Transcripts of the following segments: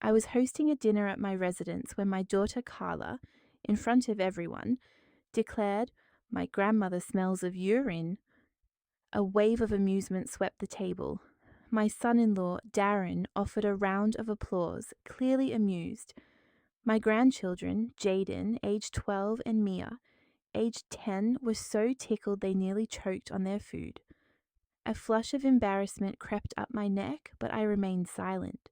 I was hosting a dinner at my residence when my daughter Carla, in front of everyone, declared, "My grandmother smells of urine." A wave of amusement swept the table. My son in law, Darren, offered a round of applause, clearly amused. My grandchildren, Jaden, aged 12, and Mia, aged 10, were so tickled they nearly choked on their food. A flush of embarrassment crept up my neck, but I remained silent.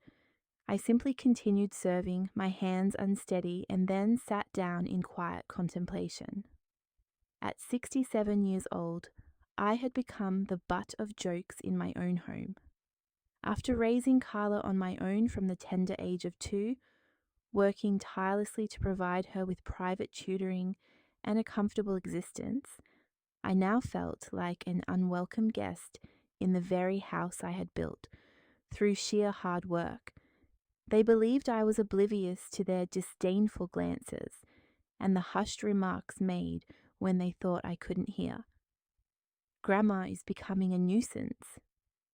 I simply continued serving, my hands unsteady, and then sat down in quiet contemplation. At 67 years old, I had become the butt of jokes in my own home. After raising Carla on my own from the tender age of 2, working tirelessly to provide her with private tutoring and a comfortable existence, I now felt like an unwelcome guest in the very house I had built through sheer hard work. They believed I was oblivious to their disdainful glances and the hushed remarks made when they thought I couldn't hear. "Grandma is becoming a nuisance,"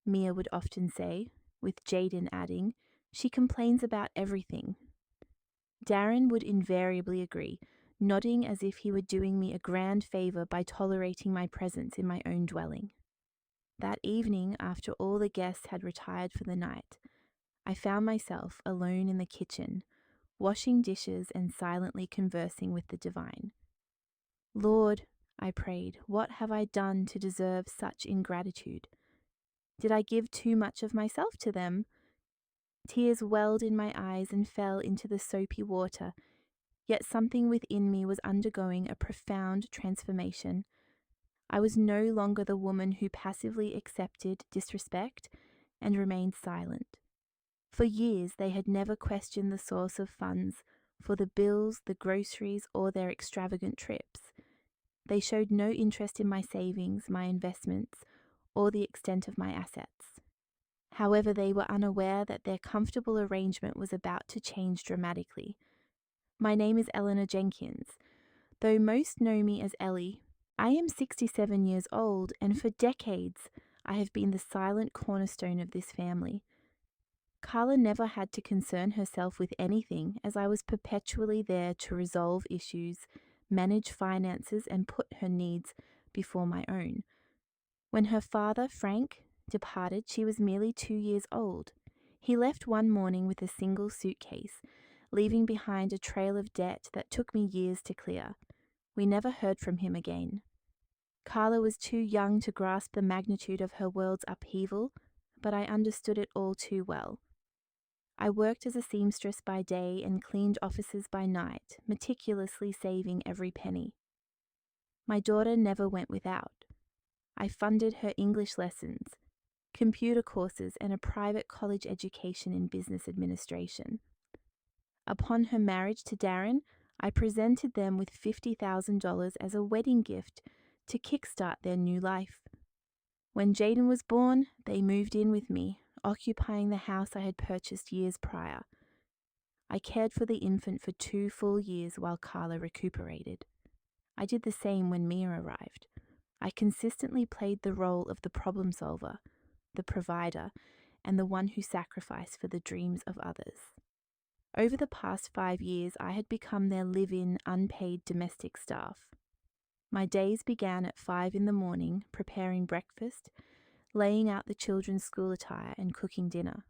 Mia would often say, with Jaden adding, "She complains about everything." Darren would invariably agree, nodding as if he were doing me a grand favor by tolerating my presence in my own dwelling. That evening, after all the guests had retired for the night, I found myself alone in the kitchen, washing dishes and silently conversing with the divine. "Lord," I prayed, "what have I done to deserve such ingratitude? Did I give too much of myself to them?" Tears welled in my eyes and fell into the soapy water, yet something within me was undergoing a profound transformation. I was no longer the woman who passively accepted disrespect and remained silent. For years, they had never questioned the source of funds for the bills, the groceries, or their extravagant trips. They showed no interest in my savings, my investments, or the extent of my assets. However, they were unaware that their comfortable arrangement was about to change dramatically. My name is Eleanor Jenkins. Though most know me as Ellie, I am 67 years old, and for decades I have been the silent cornerstone of this family. Carla never had to concern herself with anything, as I was perpetually there to resolve issues, manage finances, and put her needs before my own. When her father, Frank, departed, she was merely 2 years old. He left one morning with a single suitcase, leaving behind a trail of debt that took me years to clear. We never heard from him again. Carla was too young to grasp the magnitude of her world's upheaval, but I understood it all too well. I worked as a seamstress by day and cleaned offices by night, meticulously saving every penny. My daughter never went without. I funded her English lessons, computer courses, and a private college education in business administration. Upon her marriage to Darren, I presented them with $50,000 as a wedding gift to kickstart their new life. When Jaden was born, they moved in with me, occupying the house I had purchased years prior. I cared for the infant for 2 full years while Carla recuperated. I did the same when Mia arrived. I consistently played the role of the problem solver, the provider, and the one who sacrificed for the dreams of others. Over the past 5 years, I had become their live-in, unpaid domestic staff. My days began at 5 in the morning, preparing breakfast, laying out the children's school attire, and cooking dinner.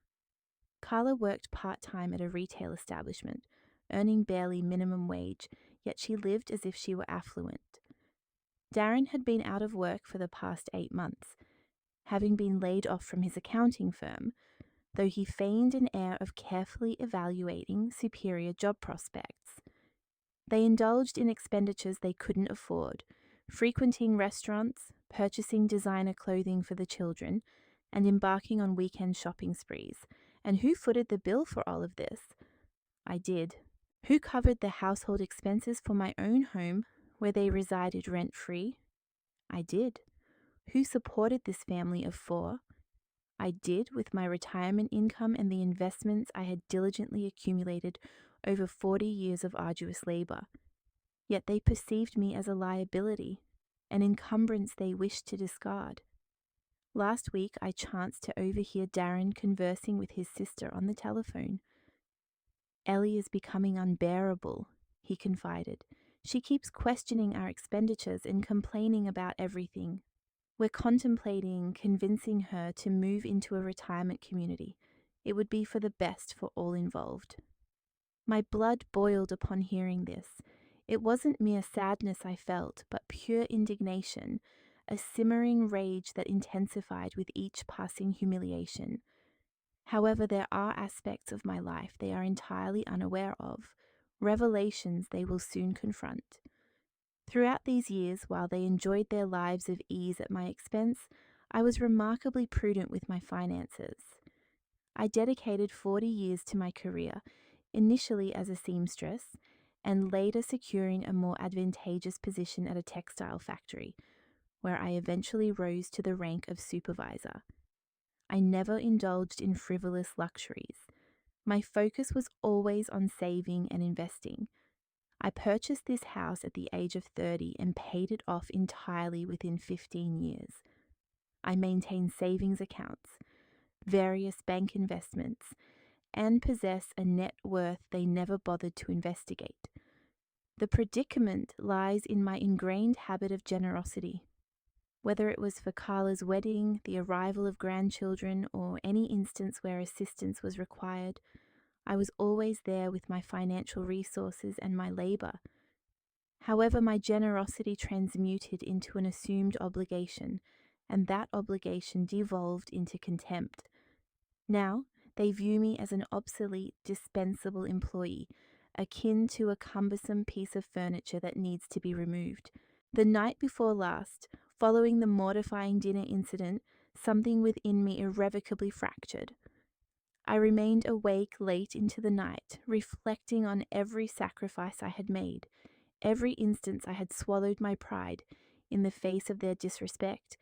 Carla worked part-time at a retail establishment, earning barely minimum wage, yet she lived as if she were affluent. Darren had been out of work for the past 8 months, having been laid off from his accounting firm, though he feigned an air of carefully evaluating superior job prospects. They indulged in expenditures they couldn't afford, frequenting restaurants, purchasing designer clothing for the children, and embarking on weekend shopping sprees. And who footed the bill for all of this? I did. Who covered the household expenses for my own home, where they resided rent-free? I did. Who supported this family of 4? I did, with my retirement income and the investments I had diligently accumulated over 40 years of arduous labor. Yet they perceived me as a liability, an encumbrance they wished to discard. Last week I chanced to overhear Darren conversing with his sister on the telephone. Ellie is becoming unbearable, he confided. She keeps questioning our expenditures and complaining about everything. We're contemplating convincing her to move into a retirement community. It would be for the best for all involved. My blood boiled upon hearing this. It wasn't mere sadness I felt, but pure indignation, a simmering rage that intensified with each passing humiliation. However, there are aspects of my life they are entirely unaware of, revelations they will soon confront. Throughout these years, while they enjoyed their lives of ease at my expense, I was remarkably prudent with my finances. I dedicated 40 years to my career, initially as a seamstress, and later securing a more advantageous position at a textile factory, where I eventually rose to the rank of supervisor. I never indulged in frivolous luxuries. My focus was always on saving and investing. I purchased this house at the age of 30 and paid it off entirely within 15 years. I maintained savings accounts, various bank investments, and possess a net worth they never bothered to investigate. The predicament lies in my ingrained habit of generosity. Whether it was for Carla's wedding, the arrival of grandchildren, or any instance where assistance was required, I was always there with my financial resources and my labor. However, my generosity transmuted into an assumed obligation, and that obligation devolved into contempt. Now, they view me as an obsolete, dispensable employee, akin to a cumbersome piece of furniture that needs to be removed. The night before last, following the mortifying dinner incident, something within me irrevocably fractured. I remained awake late into the night, reflecting on every sacrifice I had made, every instance I had swallowed my pride in the face of their disrespect,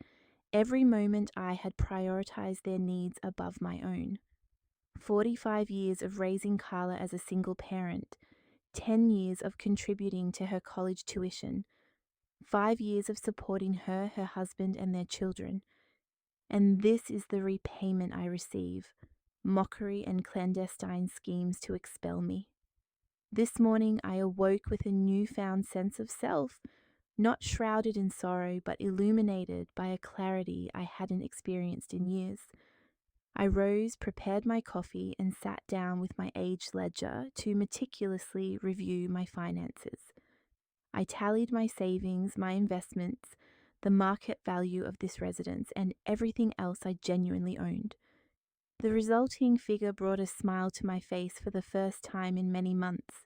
every moment I had prioritized their needs above my own. 45 years of raising Carla as a single parent, 10 years of contributing to her college tuition, 5 years of supporting her, her husband, and their children. And this is the repayment I receive: mockery and clandestine schemes to expel me. This morning I awoke with a newfound sense of self, not shrouded in sorrow, but illuminated by a clarity I hadn't experienced in years. I rose, prepared my coffee, and sat down with my aged ledger to meticulously review my finances. I tallied my savings, my investments, the market value of this residence, and everything else I genuinely owned. The resulting figure brought a smile to my face for the first time in many months.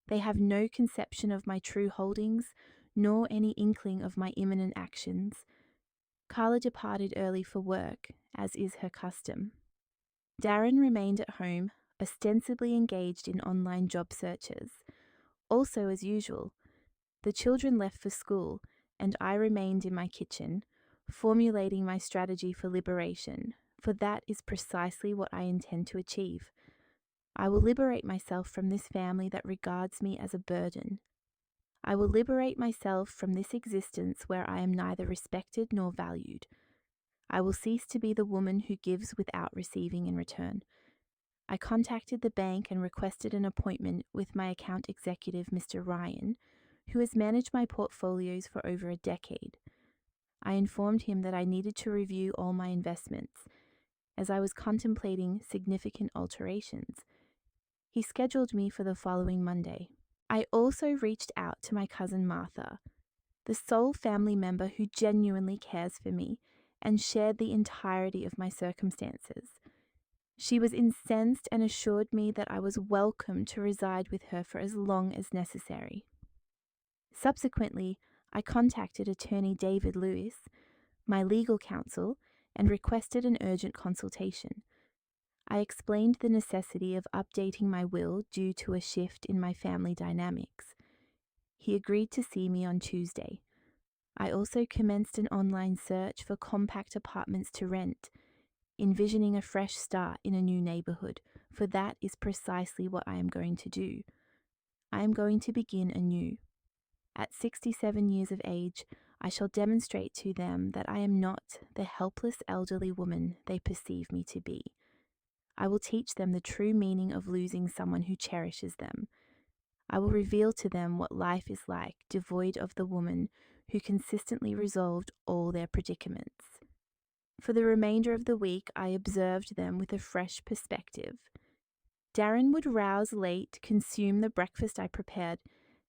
They have no conception of my true holdings, nor any inkling of my imminent actions. Carla departed early for work, as is her custom. Darren remained at home, ostensibly engaged in online job searches. Also, as usual, the children left for school, and I remained in my kitchen, formulating my strategy for liberation, for that is precisely what I intend to achieve. I will liberate myself from this family that regards me as a burden. I will liberate myself from this existence where I am neither respected nor valued. I will cease to be the woman who gives without receiving in return. I contacted the bank and requested an appointment with my account executive, Mr. Ryan, who has managed my portfolios for over a decade. I informed him that I needed to review all my investments, as I was contemplating significant alterations. He scheduled me for the following Monday. I also reached out to my cousin Martha, the sole family member who genuinely cares for me and shared the entirety of my circumstances. She was incensed and assured me that I was welcome to reside with her for as long as necessary. Subsequently, I contacted attorney David Lewis, my legal counsel, and requested an urgent consultation. I explained the necessity of updating my will due to a shift in my family dynamics. He agreed to see me on Tuesday. I also commenced an online search for compact apartments to rent, envisioning a fresh start in a new neighborhood, for that is precisely what I am going to do. I am going to begin anew. At 67 years of age, I shall demonstrate to them that I am not the helpless elderly woman they perceive me to be. I will teach them the true meaning of losing someone who cherishes them. I will reveal to them what life is like, devoid of the woman who consistently resolved all their predicaments. For the remainder of the week, I observed them with a fresh perspective. Darren would rouse late, consume the breakfast I prepared,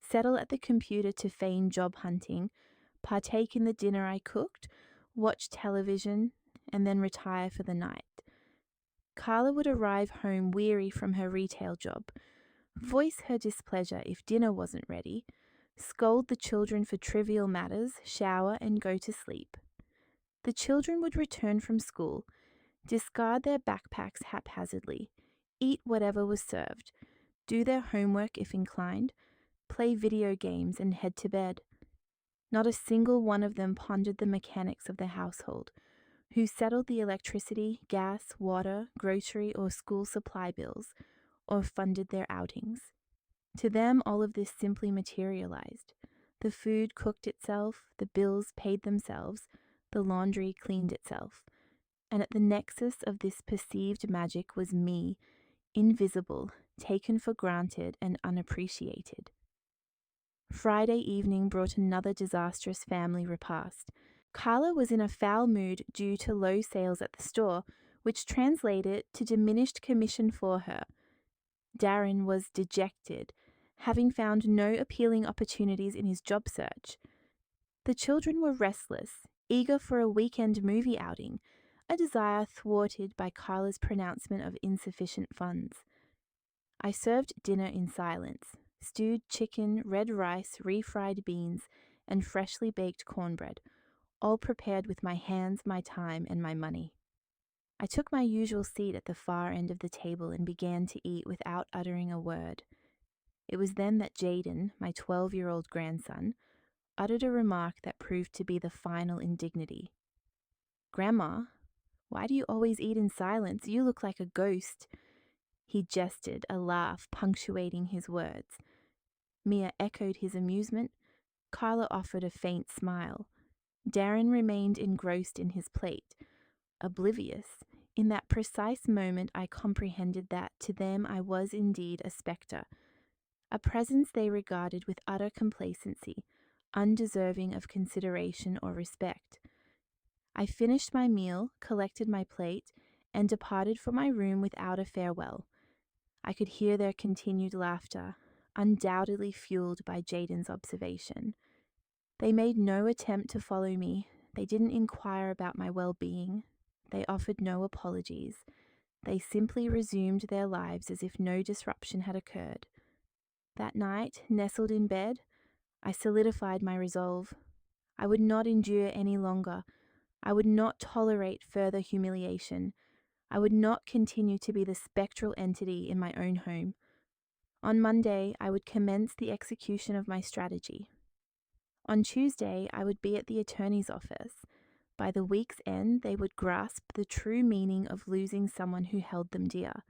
settle at the computer to feign job hunting, partake in the dinner I cooked, watch television, and then retire for the night. Carla would arrive home weary from her retail job, voice her displeasure if dinner wasn't ready, scold the children for trivial matters, shower, and go to sleep. The children would return from school, discard their backpacks haphazardly, eat whatever was served, do their homework if inclined, play video games, and head to bed. Not a single one of them pondered the mechanics of the household, who settled the electricity, gas, water, grocery, or school supply bills, or funded their outings. To them, all of this simply materialized. The food cooked itself, the bills paid themselves, the laundry cleaned itself. And at the nexus of this perceived magic was me, invisible, taken for granted, and unappreciated. Friday evening brought another disastrous family repast. Carla was in a foul mood due to low sales at the store, which translated to diminished commission for her. Darren was dejected, having found no appealing opportunities in his job search. The children were restless, eager for a weekend movie outing, a desire thwarted by Carla's pronouncement of insufficient funds. I served dinner in silence: stewed chicken, red rice, refried beans, and freshly baked cornbread, all prepared with my hands, my time, and my money. I took my usual seat at the far end of the table and began to eat without uttering a word. It was then that Jaden, my 12-year-old grandson, uttered a remark that proved to be the final indignity. "Grandma, why do you always eat in silence? You look like a ghost." He jested, a laugh punctuating his words. Mia echoed his amusement. Carla offered a faint smile. Darren remained engrossed in his plate, oblivious. In that precise moment I comprehended that to them I was indeed a spectre, a presence they regarded with utter complacency, undeserving of consideration or respect. I finished my meal, collected my plate, and departed for my room without a farewell. I could hear their continued laughter, undoubtedly fueled by Jaden's observation. They made no attempt to follow me. They didn't inquire about my well-being. They offered no apologies. They simply resumed their lives as if no disruption had occurred. That night, nestled in bed, I solidified my resolve. I would not endure any longer. I would not tolerate further humiliation. I would not continue to be the spectral entity in my own home. On Monday, I would commence the execution of my strategy. On Tuesday, I would be at the attorney's office. By the week's end, they would grasp the true meaning of losing someone who held them dear.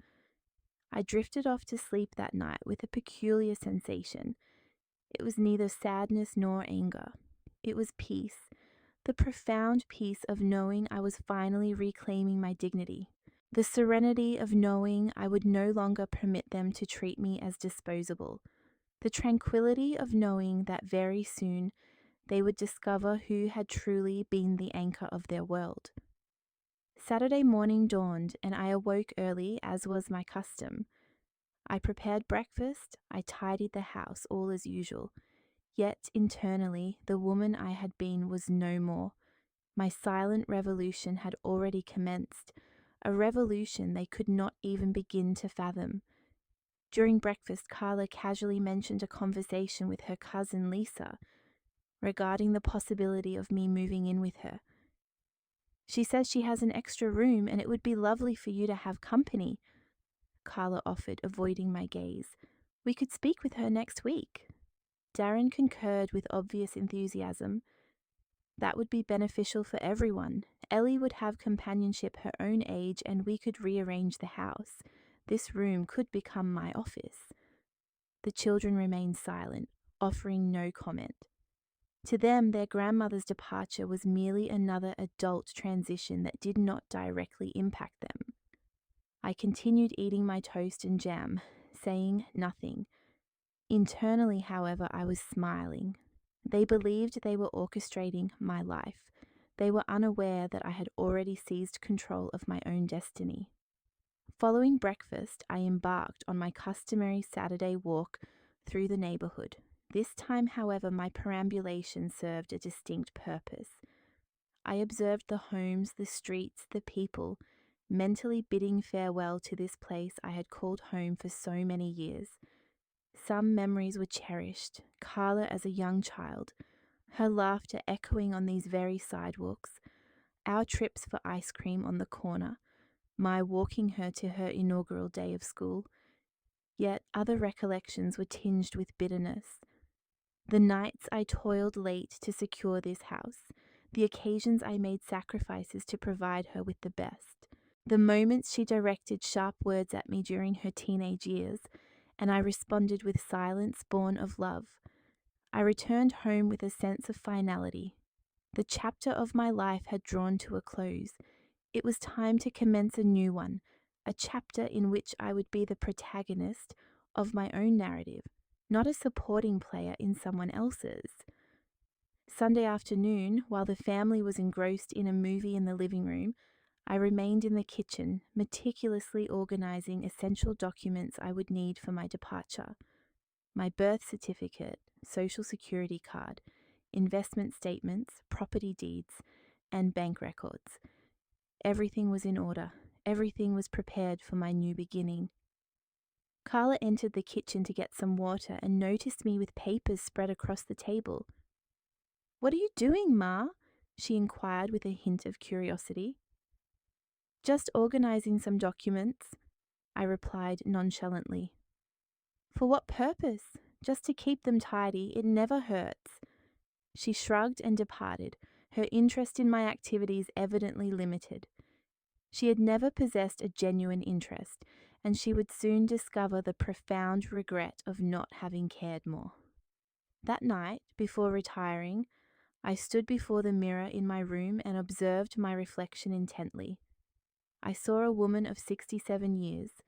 I drifted off to sleep that night with a peculiar sensation. It was neither sadness nor anger. It was peace, the profound peace of knowing I was finally reclaiming my dignity, the serenity of knowing I would no longer permit them to treat me as disposable, the tranquility of knowing that very soon they would discover who had truly been the anchor of their world. Saturday morning dawned, and I awoke early, as was my custom. I prepared breakfast, I tidied the house, all as usual. Yet internally, the woman I had been was no more. My silent revolution had already commenced, a revolution they could not even begin to fathom. During breakfast, Carla casually mentioned a conversation with her cousin Lisa regarding the possibility of me moving in with her. "She says she has an extra room and it would be lovely for you to have company," Carla offered, avoiding my gaze. "We could speak with her next week." Darren concurred with obvious enthusiasm. That would be beneficial for everyone. Ellie would have companionship her own age and we could rearrange the house. This room could become my office. The children remained silent, offering no comment. To them, their grandmother's departure was merely another adult transition that did not directly impact them. I continued eating my toast and jam, saying nothing. Internally, however, I was smiling. They believed they were orchestrating my life. They were unaware that I had already seized control of my own destiny. Following breakfast, I embarked on my customary Saturday walk through the neighborhood. This time, however, my perambulation served a distinct purpose. I observed the homes, the streets, the people, mentally bidding farewell to this place I had called home for so many years. Some memories were cherished, Carla as a young child, her laughter echoing on these very sidewalks, our trips for ice cream on the corner, my walking her to her inaugural day of school. Yet other recollections were tinged with bitterness. The nights I toiled late to secure this house, the occasions I made sacrifices to provide her with the best, the moments she directed sharp words at me during her teenage years, and I responded with silence born of love. I returned home with a sense of finality. The chapter of my life had drawn to a close. It was time to commence a new one, a chapter in which I would be the protagonist of my own narrative, not a supporting player in someone else's. Sunday afternoon, while the family was engrossed in a movie in the living room, I remained in the kitchen, meticulously organizing essential documents I would need for my departure. My birth certificate, social security card, investment statements, property deeds, and bank records. Everything was in order. Everything was prepared for my new beginning. Carla entered the kitchen to get some water and noticed me with papers spread across the table. "What are you doing, Ma?" she inquired with a hint of curiosity. "Just organizing some documents," I replied nonchalantly. "For what purpose? Just to keep them tidy. It never hurts." She shrugged and departed, her interest in my activities evidently limited. She had never possessed a genuine interest, and she would soon discover the profound regret of not having cared more. That night, before retiring, I stood before the mirror in my room and observed my reflection intently. I saw a woman of 67 years,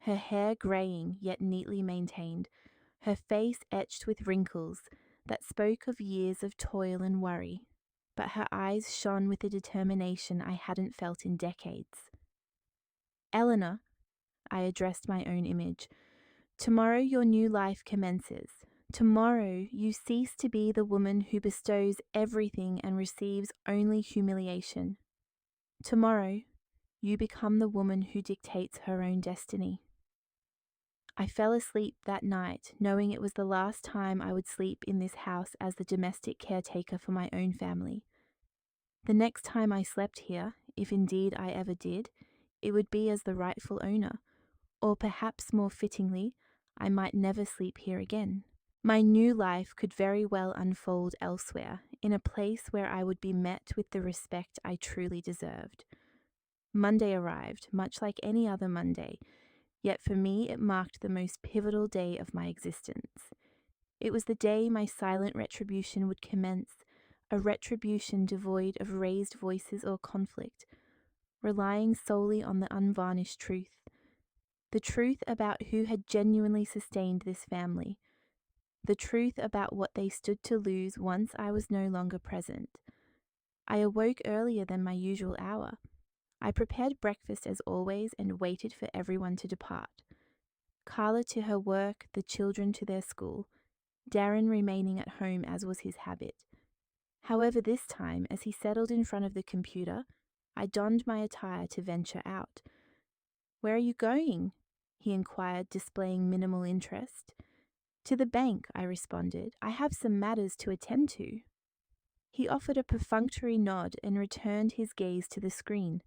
her hair graying yet neatly maintained, her face etched with wrinkles that spoke of years of toil and worry, but her eyes shone with a determination I hadn't felt in decades. "Eleanor," I addressed my own image, "tomorrow your new life commences. Tomorrow you cease to be the woman who bestows everything and receives only humiliation. Tomorrow you become the woman who dictates her own destiny." I fell asleep that night, knowing it was the last time I would sleep in this house as the domestic caretaker for my own family. The next time I slept here, if indeed I ever did, it would be as the rightful owner, or perhaps more fittingly, I might never sleep here again. My new life could very well unfold elsewhere, in a place where I would be met with the respect I truly deserved. Monday arrived, much like any other Monday, yet for me it marked the most pivotal day of my existence. It was the day my silent retribution would commence, a retribution devoid of raised voices or conflict, relying solely on the unvarnished truth. The truth about who had genuinely sustained this family. The truth about what they stood to lose once I was no longer present. I awoke earlier than my usual hour. I prepared breakfast as always and waited for everyone to depart. Carla to her work, the children to their school, Darren remaining at home as was his habit. However, this time, as he settled in front of the computer, I donned my attire to venture out. "Where are you going?" he inquired, displaying minimal interest. "To the bank," I responded. "I have some matters to attend to." He offered a perfunctory nod and returned his gaze to the screen.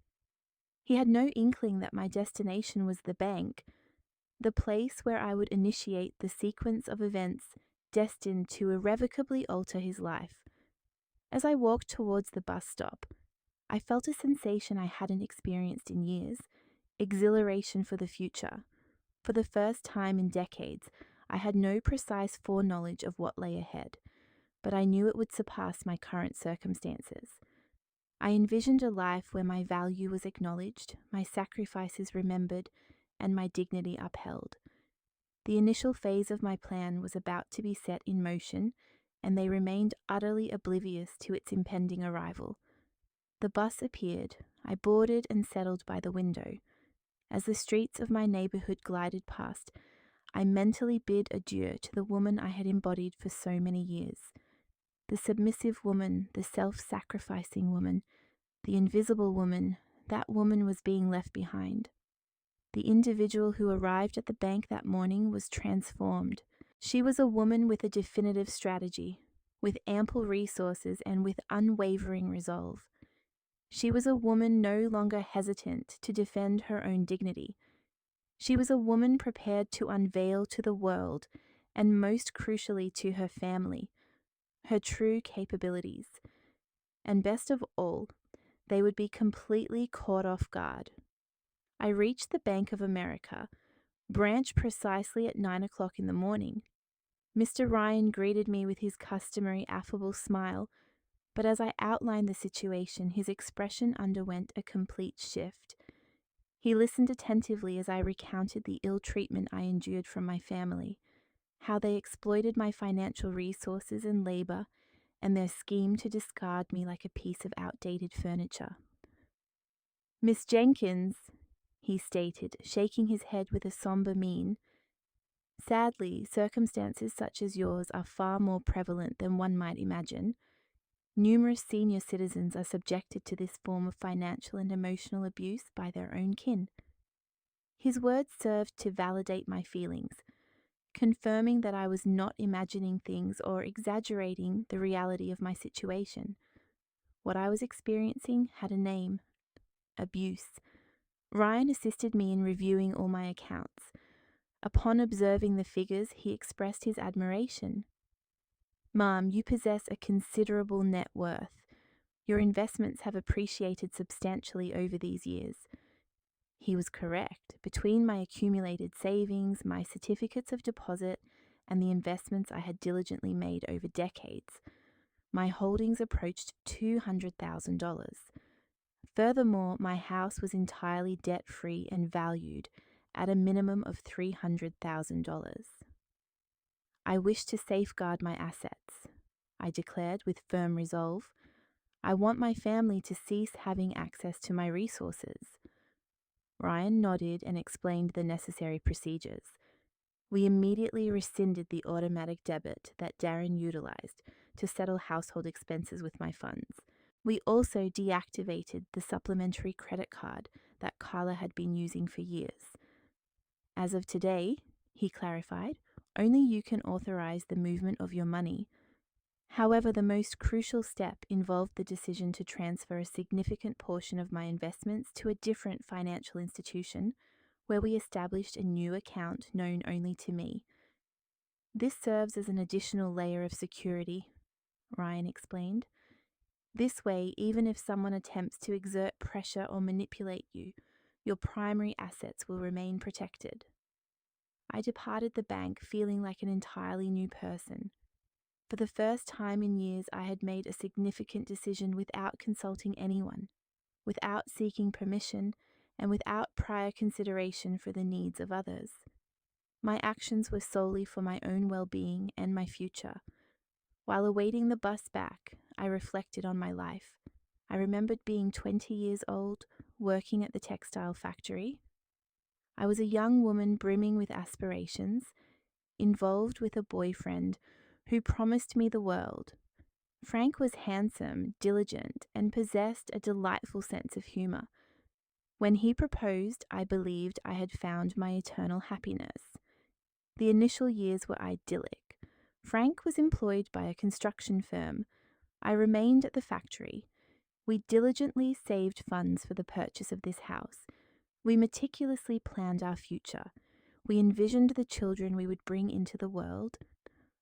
He had no inkling that my destination was the bank, the place where I would initiate the sequence of events destined to irrevocably alter his life. As I walked towards the bus stop, I felt a sensation I hadn't experienced in years, exhilaration for the future. For the first time in decades, I had no precise foreknowledge of what lay ahead, but I knew it would surpass my current circumstances. I envisioned a life where my value was acknowledged, my sacrifices remembered, and my dignity upheld. The initial phase of my plan was about to be set in motion, and they remained utterly oblivious to its impending arrival. The bus appeared. I boarded and settled by the window. As the streets of my neighborhood glided past, I mentally bid adieu to the woman I had embodied for so many years. The submissive woman, the self-sacrificing woman, the invisible woman, that woman was being left behind. The individual who arrived at the bank that morning was transformed. She was a woman with a definitive strategy, with ample resources and with unwavering resolve. She was a woman no longer hesitant to defend her own dignity. She was a woman prepared to unveil to the world, and most crucially to her family, her true capabilities. And best of all, they would be completely caught off guard. I reached the Bank of America, branch precisely at 9 o'clock in the morning. Mr. Ryan greeted me with his customary affable smile, but as I outlined the situation, his expression underwent a complete shift. He listened attentively as I recounted the ill treatment I endured from my family, how they exploited my financial resources and labor, and their scheme to discard me like a piece of outdated furniture. "Miss Jenkins," he stated, shaking his head with a somber mien, "sadly, circumstances such as yours are far more prevalent than one might imagine. Numerous senior citizens are subjected to this form of financial and emotional abuse by their own kin." His words served to validate my feelings, confirming that I was not imagining things or exaggerating the reality of my situation. What I was experiencing had a name: abuse. Ryan assisted me in reviewing all my accounts. Upon observing the figures, he expressed his admiration. "Ma'am, you possess a considerable net worth. Your investments have appreciated substantially over these years." He was correct. Between my accumulated savings, my certificates of deposit, and the investments I had diligently made over decades, my holdings approached $200,000. Furthermore, my house was entirely debt-free and valued at a minimum of $300,000. "I wish to safeguard my assets," I declared with firm resolve. "I want my family to cease having access to my resources." Ryan nodded and explained the necessary procedures. We immediately rescinded the automatic debit that Darren utilized to settle household expenses with my funds. We also deactivated the supplementary credit card that Carla had been using for years. "As of today," he clarified, "only you can authorize the movement of your money." However, the most crucial step involved the decision to transfer a significant portion of my investments to a different financial institution, where we established a new account known only to me. "This serves as an additional layer of security," Ryan explained. "This way, even if someone attempts to exert pressure or manipulate you, your primary assets will remain protected." I departed the bank feeling like an entirely new person. For the first time in years, I had made a significant decision without consulting anyone, without seeking permission, and without prior consideration for the needs of others. My actions were solely for my own well-being and my future. While awaiting the bus back, I reflected on my life. I remembered being 20 years old, working at the textile factory. I was a young woman brimming with aspirations, involved with a boyfriend who promised me the world. Frank was handsome, diligent, and possessed a delightful sense of humor. When he proposed, I believed I had found my eternal happiness. The initial years were idyllic. Frank was employed by a construction firm. I remained at the factory. We diligently saved funds for the purchase of this house. We meticulously planned our future. We envisioned the children we would bring into the world.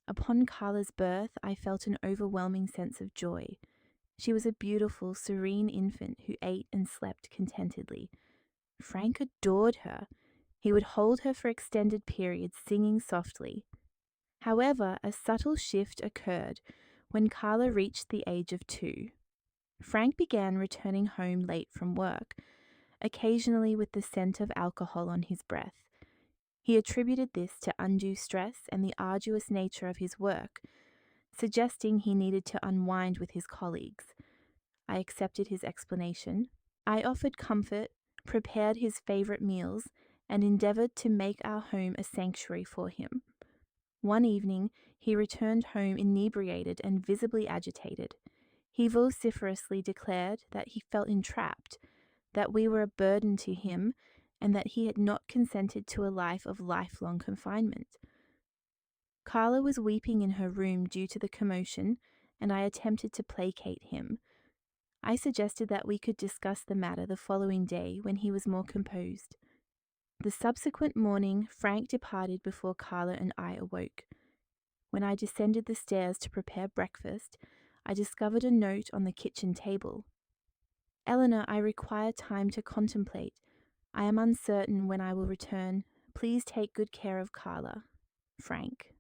Upon Carla's birth, I felt an overwhelming sense of joy. She was a beautiful, serene infant who ate and slept contentedly. Frank adored her. He would hold her for extended periods, singing softly. However, a subtle shift occurred when Carla reached the age of 2. Frank began returning home late from work, occasionally with the scent of alcohol on his breath. He attributed this to undue stress and the arduous nature of his work, suggesting he needed to unwind with his colleagues. I accepted his explanation. I offered comfort, prepared his favorite meals, and endeavored to make our home a sanctuary for him. One evening, he returned home inebriated and visibly agitated. He vociferously declared that he felt entrapped, that we were a burden to him, and that he had not consented to a life of lifelong confinement. Carla was weeping in her room due to the commotion, and I attempted to placate him. I suggested that we could discuss the matter the following day when he was more composed. The subsequent morning, Frank departed before Carla and I awoke. When I descended the stairs to prepare breakfast, I discovered a note on the kitchen table. Eleanor, I require time to contemplate. I am uncertain when I will return. Please take good care of Carla. Frank.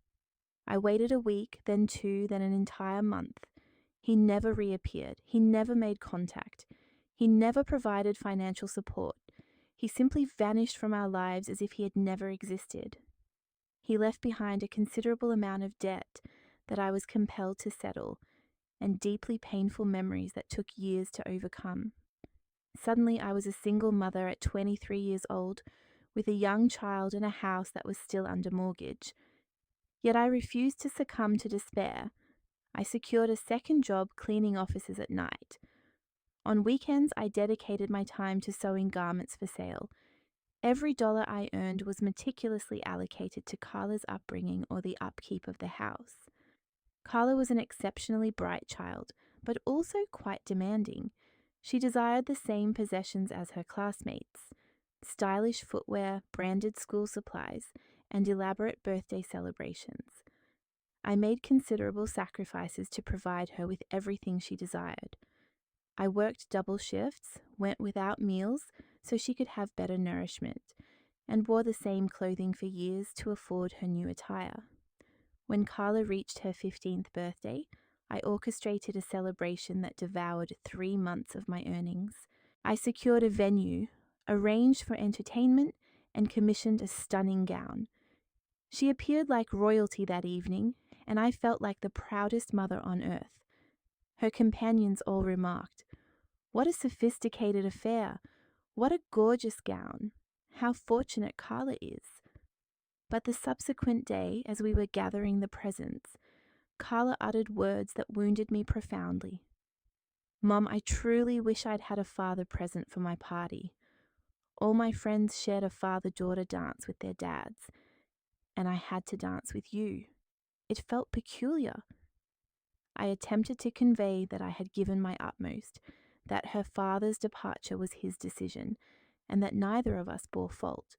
I waited a week, then 2, then an entire month. He never reappeared. He never made contact. He never provided financial support. He simply vanished from our lives as if he had never existed. He left behind a considerable amount of debt that I was compelled to settle, and deeply painful memories that took years to overcome. Suddenly I was a single mother at 23 years old, with a young child and a house that was still under mortgage. Yet I refused to succumb to despair. I secured a second job cleaning offices at night. On weekends, I dedicated my time to sewing garments for sale. Every dollar I earned was meticulously allocated to Carla's upbringing or the upkeep of the house. Carla was an exceptionally bright child, but also quite demanding. She desired the same possessions as her classmates: stylish footwear, branded school supplies, and elaborate birthday celebrations. I made considerable sacrifices to provide her with everything she desired. I worked double shifts, went without meals so she could have better nourishment, and wore the same clothing for years to afford her new attire. When Carla reached her 15th birthday, I orchestrated a celebration that devoured 3 months of my earnings. I secured a venue, arranged for entertainment, and commissioned a stunning gown. She appeared like royalty that evening, and I felt like the proudest mother on earth. Her companions all remarked, "What a sophisticated affair! What a gorgeous gown! How fortunate Carla is!" But the subsequent day, as we were gathering the presents, Carla uttered words that wounded me profoundly. "Mom, I truly wish I'd had a father present for my party. All my friends shared a father-daughter dance with their dads, and I had to dance with you. It felt peculiar." I attempted to convey that I had given my utmost, that her father's departure was his decision, and that neither of us bore fault,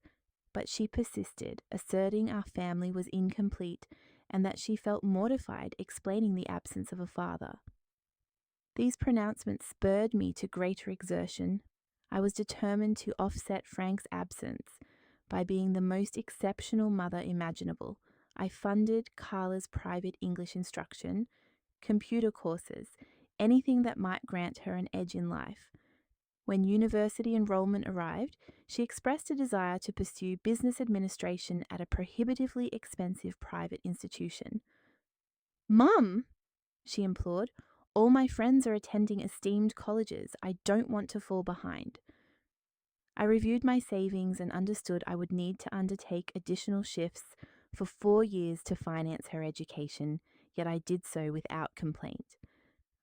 but she persisted, asserting our family was incomplete and that she felt mortified explaining the absence of a father. These pronouncements spurred me to greater exertion. I was determined to offset Frank's absence by being the most exceptional mother imaginable. I funded Carla's private English instruction, computer courses, anything that might grant her an edge in life. When university enrollment arrived, she expressed a desire to pursue business administration at a prohibitively expensive private institution. "Mum," she implored, "all my friends are attending esteemed colleges. I don't want to fall behind." I reviewed my savings and understood I would need to undertake additional shifts for 4 years to finance her education, yet I did so without complaint.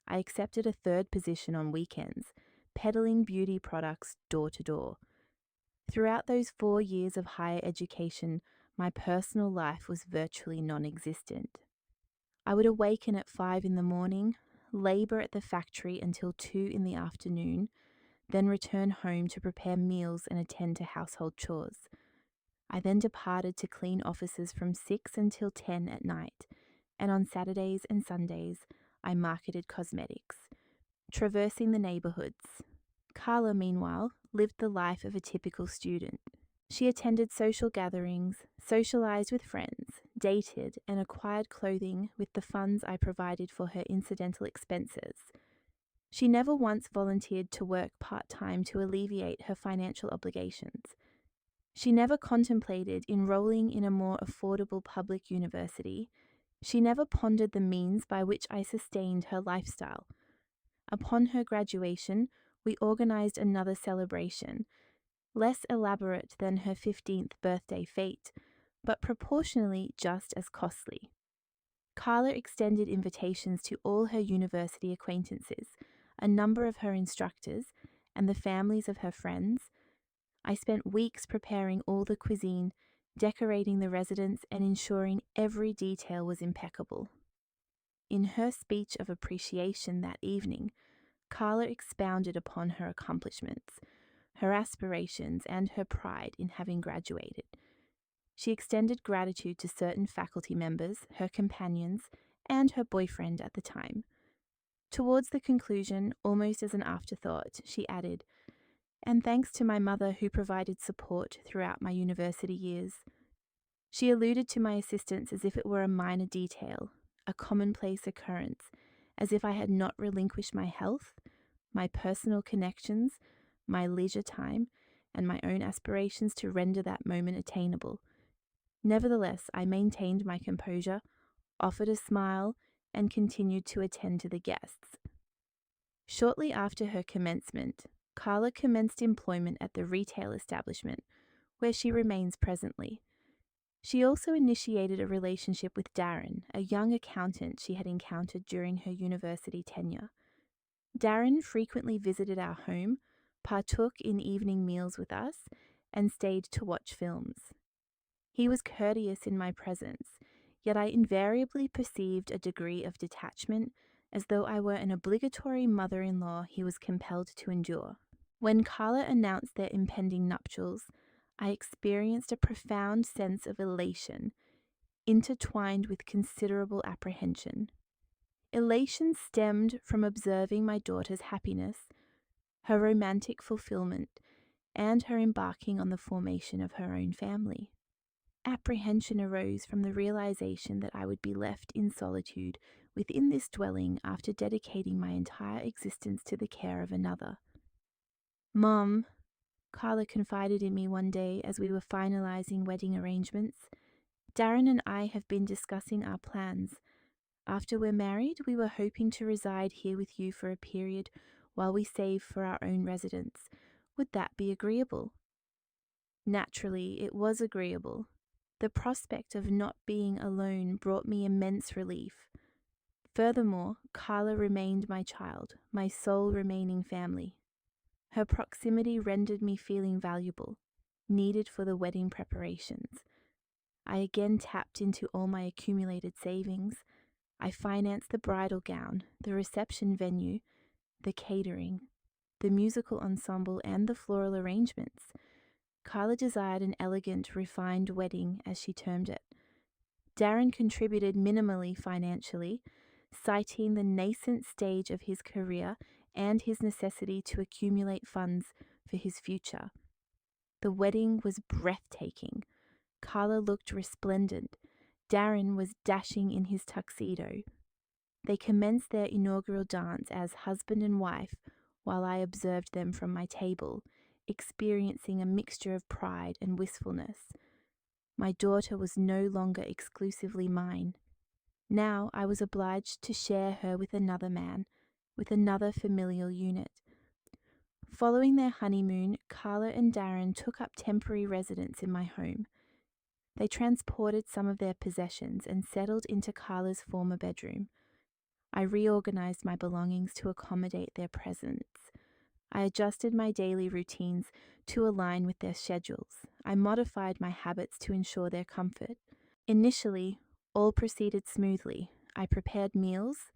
I accepted a third position on weekends, peddling beauty products door to door. Throughout those 4 years of higher education, my personal life was virtually non-existent. I would awaken at 5 in the morning, labor at the factory until 2 in the afternoon, then return home to prepare meals and attend to household chores. I then departed to clean offices from 6 until 10 at night, and on Saturdays and Sundays, I marketed cosmetics, traversing the neighborhoods. Carla, meanwhile, lived the life of a typical student. She attended social gatherings, socialized with friends, dated, and acquired clothing with the funds I provided for her incidental expenses. She never once volunteered to work part-time to alleviate her financial obligations. She never contemplated enrolling in a more affordable public university. She never pondered the means by which I sustained her lifestyle. Upon her graduation, we organized another celebration, less elaborate than her 15th birthday fete, but proportionally just as costly. Carla extended invitations to all her university acquaintances, a number of her instructors, and the families of her friends. I spent weeks preparing all the cuisine, decorating the residence, and ensuring every detail was impeccable. In her speech of appreciation that evening, Carla expounded upon her accomplishments, her aspirations, and her pride in having graduated. She extended gratitude to certain faculty members, her companions, and her boyfriend at the time. Towards the conclusion, almost as an afterthought, she added, "And thanks to my mother who provided support throughout my university years." She alluded to my assistance as if it were a minor detail, a commonplace occurrence, as if I had not relinquished my health, my personal connections, my leisure time, and my own aspirations to render that moment attainable. Nevertheless, I maintained my composure, offered a smile, and continued to attend to the guests. Shortly after her commencement, Carla commenced employment at the retail establishment, where she remains presently. She also initiated a relationship with Darren, a young accountant she had encountered during her university tenure. Darren frequently visited our home, partook in evening meals with us, and stayed to watch films. He was courteous in my presence, yet I invariably perceived a degree of detachment, as though I were an obligatory mother-in-law he was compelled to endure. When Carla announced their impending nuptials, I experienced a profound sense of elation, intertwined with considerable apprehension. Elation stemmed from observing my daughter's happiness, her romantic fulfillment, and her embarking on the formation of her own family. Apprehension arose from the realization that I would be left in solitude within this dwelling after dedicating my entire existence to the care of another. "Mom," Carla confided in me one day as we were finalizing wedding arrangements, "Darren and I have been discussing our plans. After we're married, we were hoping to reside here with you for a period while we save for our own residence. Would that be agreeable?" Naturally, it was agreeable. The prospect of not being alone brought me immense relief. Furthermore, Carla remained my child, my sole remaining family. Her proximity rendered me feeling valuable, needed for the wedding preparations. I again tapped into all my accumulated savings. I financed the bridal gown, the reception venue, the catering, the musical ensemble, and the floral arrangements. Carla desired an elegant, refined wedding, as she termed it. Darren contributed minimally financially, citing the nascent stage of his career and his necessity to accumulate funds for his future. The wedding was breathtaking. Carla looked resplendent. Darren was dashing in his tuxedo. They commenced their inaugural dance as husband and wife while I observed them from my table, experiencing a mixture of pride and wistfulness. My daughter was no longer exclusively mine. Now I was obliged to share her with another man, with another familial unit. Following their honeymoon, Carla and Darren took up temporary residence in my home. They transported some of their possessions and settled into Carla's former bedroom. I reorganized my belongings to accommodate their presence. I adjusted my daily routines to align with their schedules. I modified my habits to ensure their comfort. Initially, all proceeded smoothly. I prepared meals.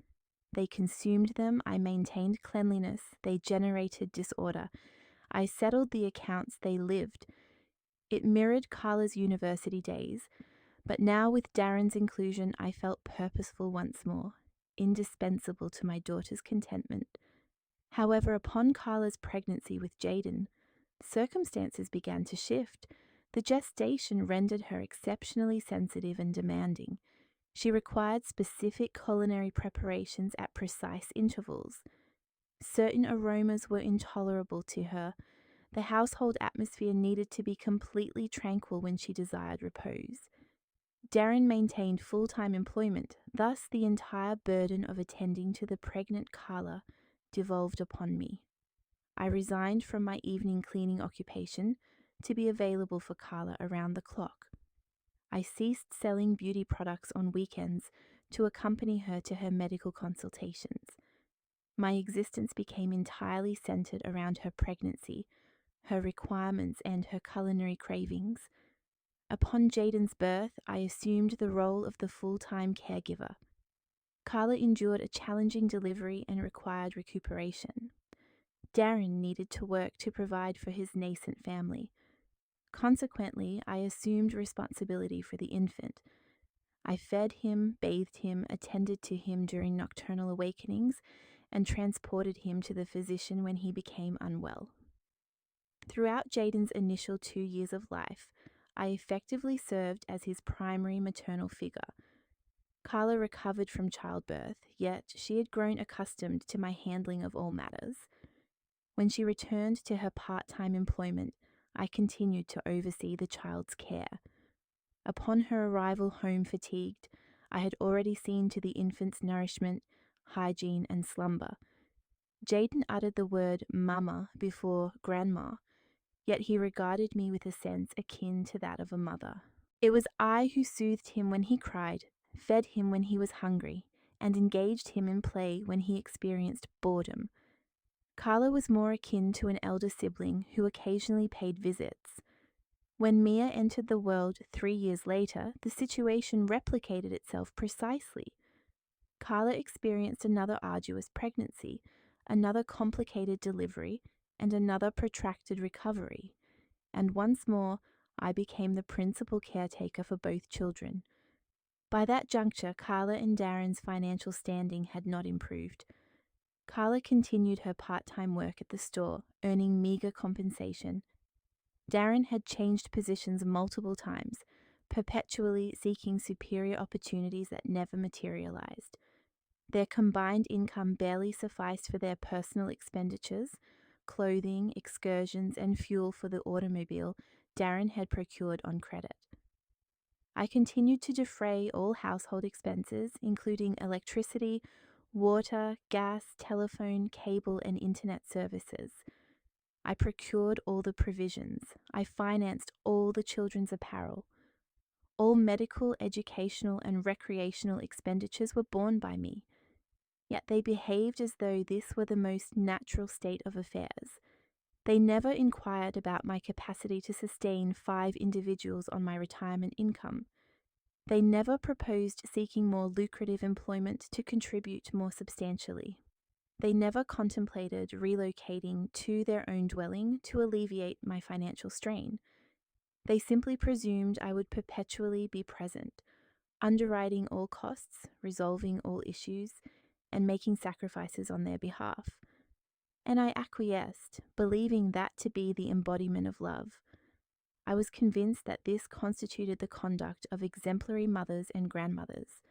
They consumed them. I maintained cleanliness. They generated disorder. I settled the accounts. They lived. It mirrored Carla's university days, but now with Darren's inclusion, I felt purposeful once more, indispensable to my daughter's contentment. However, upon Carla's pregnancy with Jaden, circumstances began to shift. The gestation rendered her exceptionally sensitive and demanding. She required specific culinary preparations at precise intervals. Certain aromas were intolerable to her. The household atmosphere needed to be completely tranquil when she desired repose. Darren maintained full-time employment, thus the entire burden of attending to the pregnant Carla devolved upon me. I resigned from my evening cleaning occupation to be available for Carla around the clock. I ceased selling beauty products on weekends to accompany her to her medical consultations. My existence became entirely centered around her pregnancy, her requirements, and her culinary cravings. Upon Jaden's birth, I assumed the role of the full-time caregiver. Carla endured a challenging delivery and required recuperation. Darren needed to work to provide for his nascent family. Consequently, I assumed responsibility for the infant. I fed him, bathed him, attended to him during nocturnal awakenings, and transported him to the physician when he became unwell. Throughout Jaden's initial 2 years of life, I effectively served as his primary maternal figure. Carla recovered from childbirth, yet she had grown accustomed to my handling of all matters. When she returned to her part-time employment, I continued to oversee the child's care. Upon her arrival home fatigued, I had already seen to the infant's nourishment, hygiene, and slumber. Jaden uttered the word mama before grandma, yet he regarded me with a sense akin to that of a mother. It was I who soothed him when he cried, fed him when he was hungry, and engaged him in play when he experienced boredom. Carla was more akin to an elder sibling who occasionally paid visits. When Mia entered the world 3 years later, the situation replicated itself precisely. Carla experienced another arduous pregnancy, another complicated delivery, and another protracted recovery. And once more, I became the principal caretaker for both children. By that juncture, Carla and Darren's financial standing had not improved. Carla continued her part-time work at the store, earning meager compensation. Darren had changed positions multiple times, perpetually seeking superior opportunities that never materialized. Their combined income barely sufficed for their personal expenditures, clothing, excursions, and fuel for the automobile Darren had procured on credit. I continued to defray all household expenses, including electricity, water, gas, telephone, cable, and internet services. I procured all the provisions. I financed all the children's apparel. All medical, educational, and recreational expenditures were borne by me. Yet they behaved as though this were the most natural state of affairs. They never inquired about my capacity to sustain 5 individuals on my retirement income. They never proposed seeking more lucrative employment to contribute more substantially. They never contemplated relocating to their own dwelling to alleviate my financial strain. They simply presumed I would perpetually be present, underwriting all costs, resolving all issues, and making sacrifices on their behalf. And I acquiesced, believing that to be the embodiment of love. I was convinced that this constituted the conduct of exemplary mothers and grandmothers.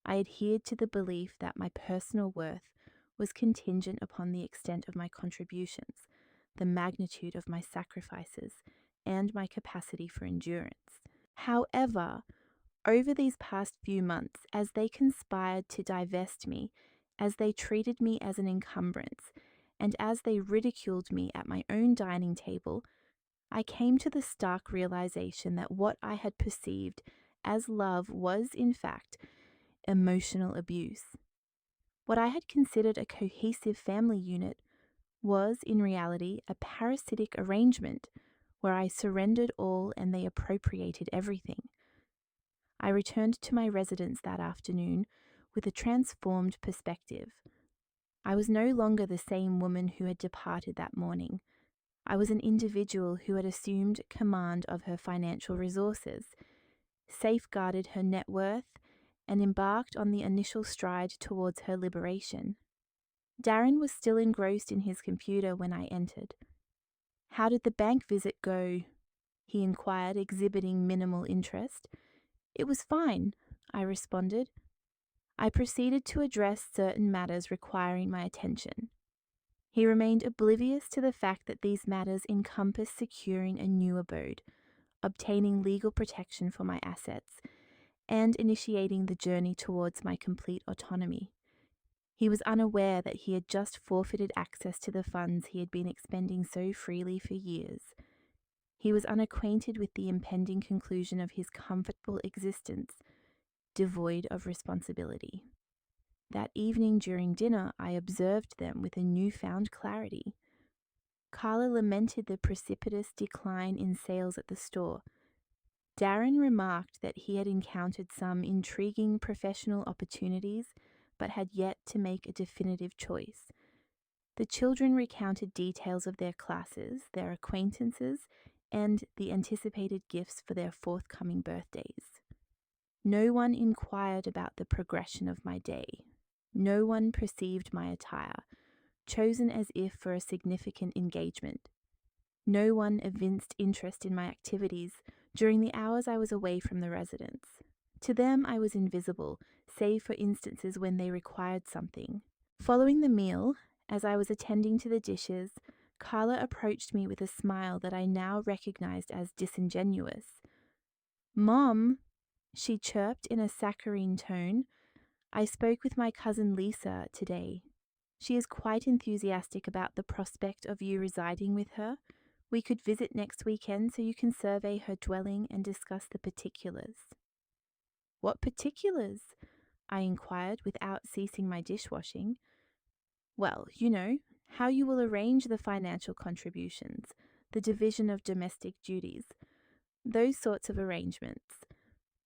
I adhered to the belief that my personal worth was contingent upon the extent of my contributions, the magnitude of my sacrifices, and my capacity for endurance. However, over these past few months, as they conspired to divest me, as they treated me as an encumbrance, and as they ridiculed me at my own dining table, I came to the stark realization that what I had perceived as love was, in fact, emotional abuse. What I had considered a cohesive family unit was, in reality, a parasitic arrangement where I surrendered all and they appropriated everything. I returned to my residence that afternoon with a transformed perspective. I was no longer the same woman who had departed that morning. I was an individual who had assumed command of her financial resources, safeguarded her net worth, and embarked on the initial stride towards her liberation. Darren was still engrossed in his computer when I entered. "How did the bank visit go?" he inquired, exhibiting minimal interest. "It was fine," I responded. I proceeded to address certain matters requiring my attention. He remained oblivious to the fact that these matters encompassed securing a new abode, obtaining legal protection for my assets, and initiating the journey towards my complete autonomy. He was unaware that he had just forfeited access to the funds he had been expending so freely for years. He was unacquainted with the impending conclusion of his comfortable existence, devoid of responsibility. That evening during dinner, I observed them with a newfound clarity. Carla lamented the precipitous decline in sales at the store. Darren remarked that he had encountered some intriguing professional opportunities, but had yet to make a definitive choice. The children recounted details of their classes, their acquaintances, and the anticipated gifts for their forthcoming birthdays. No one inquired about the progression of my day. No one perceived my attire, chosen as if for a significant engagement. No one evinced interest in my activities during the hours I was away from the residence. To them, I was invisible, save for instances when they required something. Following the meal, as I was attending to the dishes, Carla approached me with a smile that I now recognized as disingenuous. "Mom," she chirped in a saccharine tone, "I spoke with my cousin Lisa today. She is quite enthusiastic about the prospect of you residing with her. We could visit next weekend so you can survey her dwelling and discuss the particulars." "What particulars?" I inquired without ceasing my dishwashing. "Well, how you will arrange the financial contributions, the division of domestic duties, those sorts of arrangements.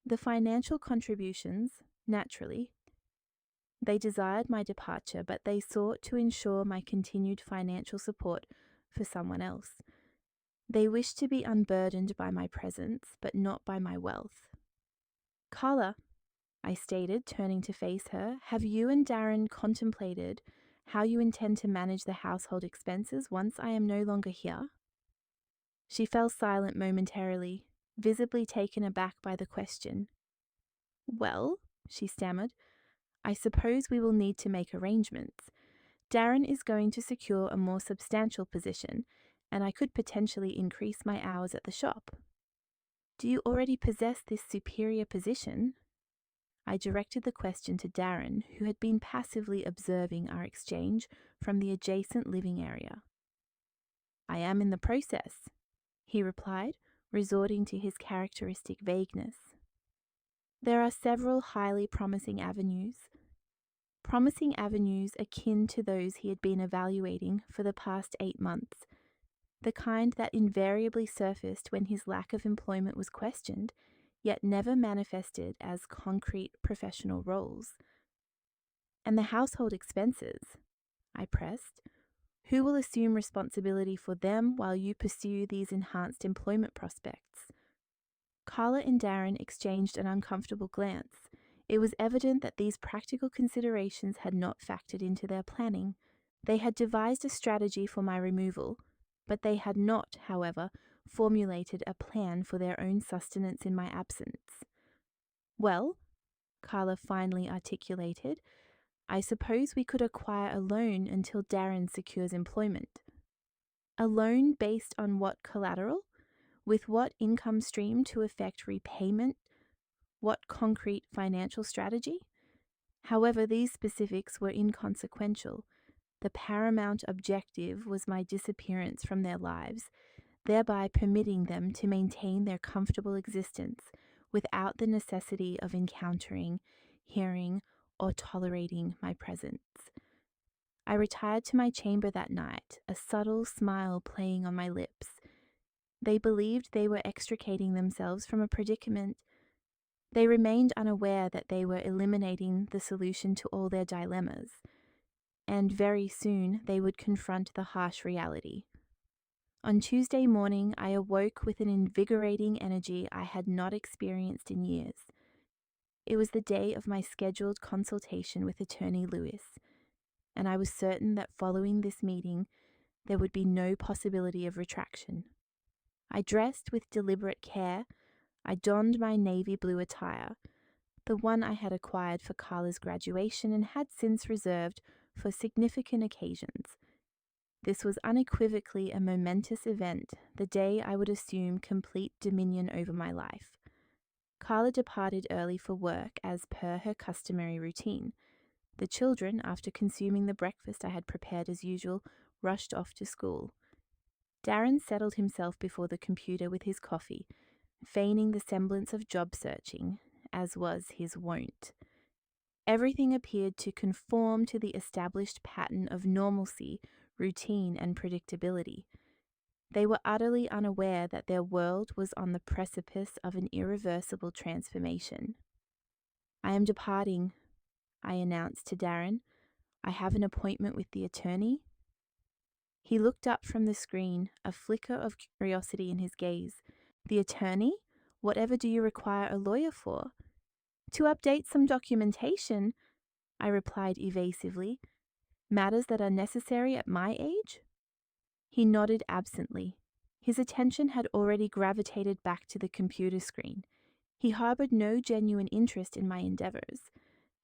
The financial contributions, naturally. They desired my departure, but they sought to ensure my continued financial support for someone else. They wished to be unburdened by my presence, but not by my wealth." "Carla," I stated, turning to face her, "have you and Darren contemplated how you intend to manage the household expenses once I am no longer here?" She fell silent momentarily, visibly taken aback by the question. "Well," she stammered, "I suppose we will need to make arrangements. Darren is going to secure a more substantial position, and I could potentially increase my hours at the shop." "Do you already possess this superior position?" I directed the question to Darren, who had been passively observing our exchange from the adjacent living area. "I am in the process," he replied, resorting to his characteristic vagueness. "There are several highly promising avenues akin to those he had been evaluating for the past 8 months, the kind that invariably surfaced when his lack of employment was questioned, yet never manifested as concrete professional roles." "And the household expenses?" I pressed. "Who will assume responsibility for them while you pursue these enhanced employment prospects?" Carla and Darren exchanged an uncomfortable glance. It was evident that these practical considerations had not factored into their planning. They had devised a strategy for my removal, but they had not, however, formulated a plan for their own sustenance in my absence. "Well," Carla finally articulated, "I suppose we could acquire a loan until Darren secures employment." "A loan based on what collateral? With what income stream to effect repayment? What concrete financial strategy?" However, these specifics were inconsequential. The paramount objective was my disappearance from their lives, thereby permitting them to maintain their comfortable existence without the necessity of encountering, hearing, or tolerating my presence. I retired to my chamber that night, a subtle smile playing on my lips. They believed they were extricating themselves from a predicament. They remained unaware that they were eliminating the solution to all their dilemmas, and very soon they would confront the harsh reality. On Tuesday morning, I awoke with an invigorating energy I had not experienced in years. It was the day of my scheduled consultation with Attorney Lewis, and I was certain that following this meeting, there would be no possibility of retraction. I dressed with deliberate care. I donned my navy blue attire, the one I had acquired for Carla's graduation and had since reserved for significant occasions. This was unequivocally a momentous event, the day I would assume complete dominion over my life. Carla departed early for work as per her customary routine. The children, after consuming the breakfast I had prepared as usual, rushed off to school. Darren settled himself before the computer with his coffee, feigning the semblance of job searching, as was his wont. Everything appeared to conform to the established pattern of normalcy, routine, and predictability. They were utterly unaware that their world was on the precipice of an irreversible transformation. "I am departing," I announced to Darren. "I have an appointment with the attorney." He looked up from the screen, a flicker of curiosity in his gaze. "The attorney? Whatever do you require a lawyer for?" "To update some documentation," I replied evasively. "Matters that are necessary at my age?" He nodded absently. His attention had already gravitated back to the computer screen. He harbored no genuine interest in my endeavors.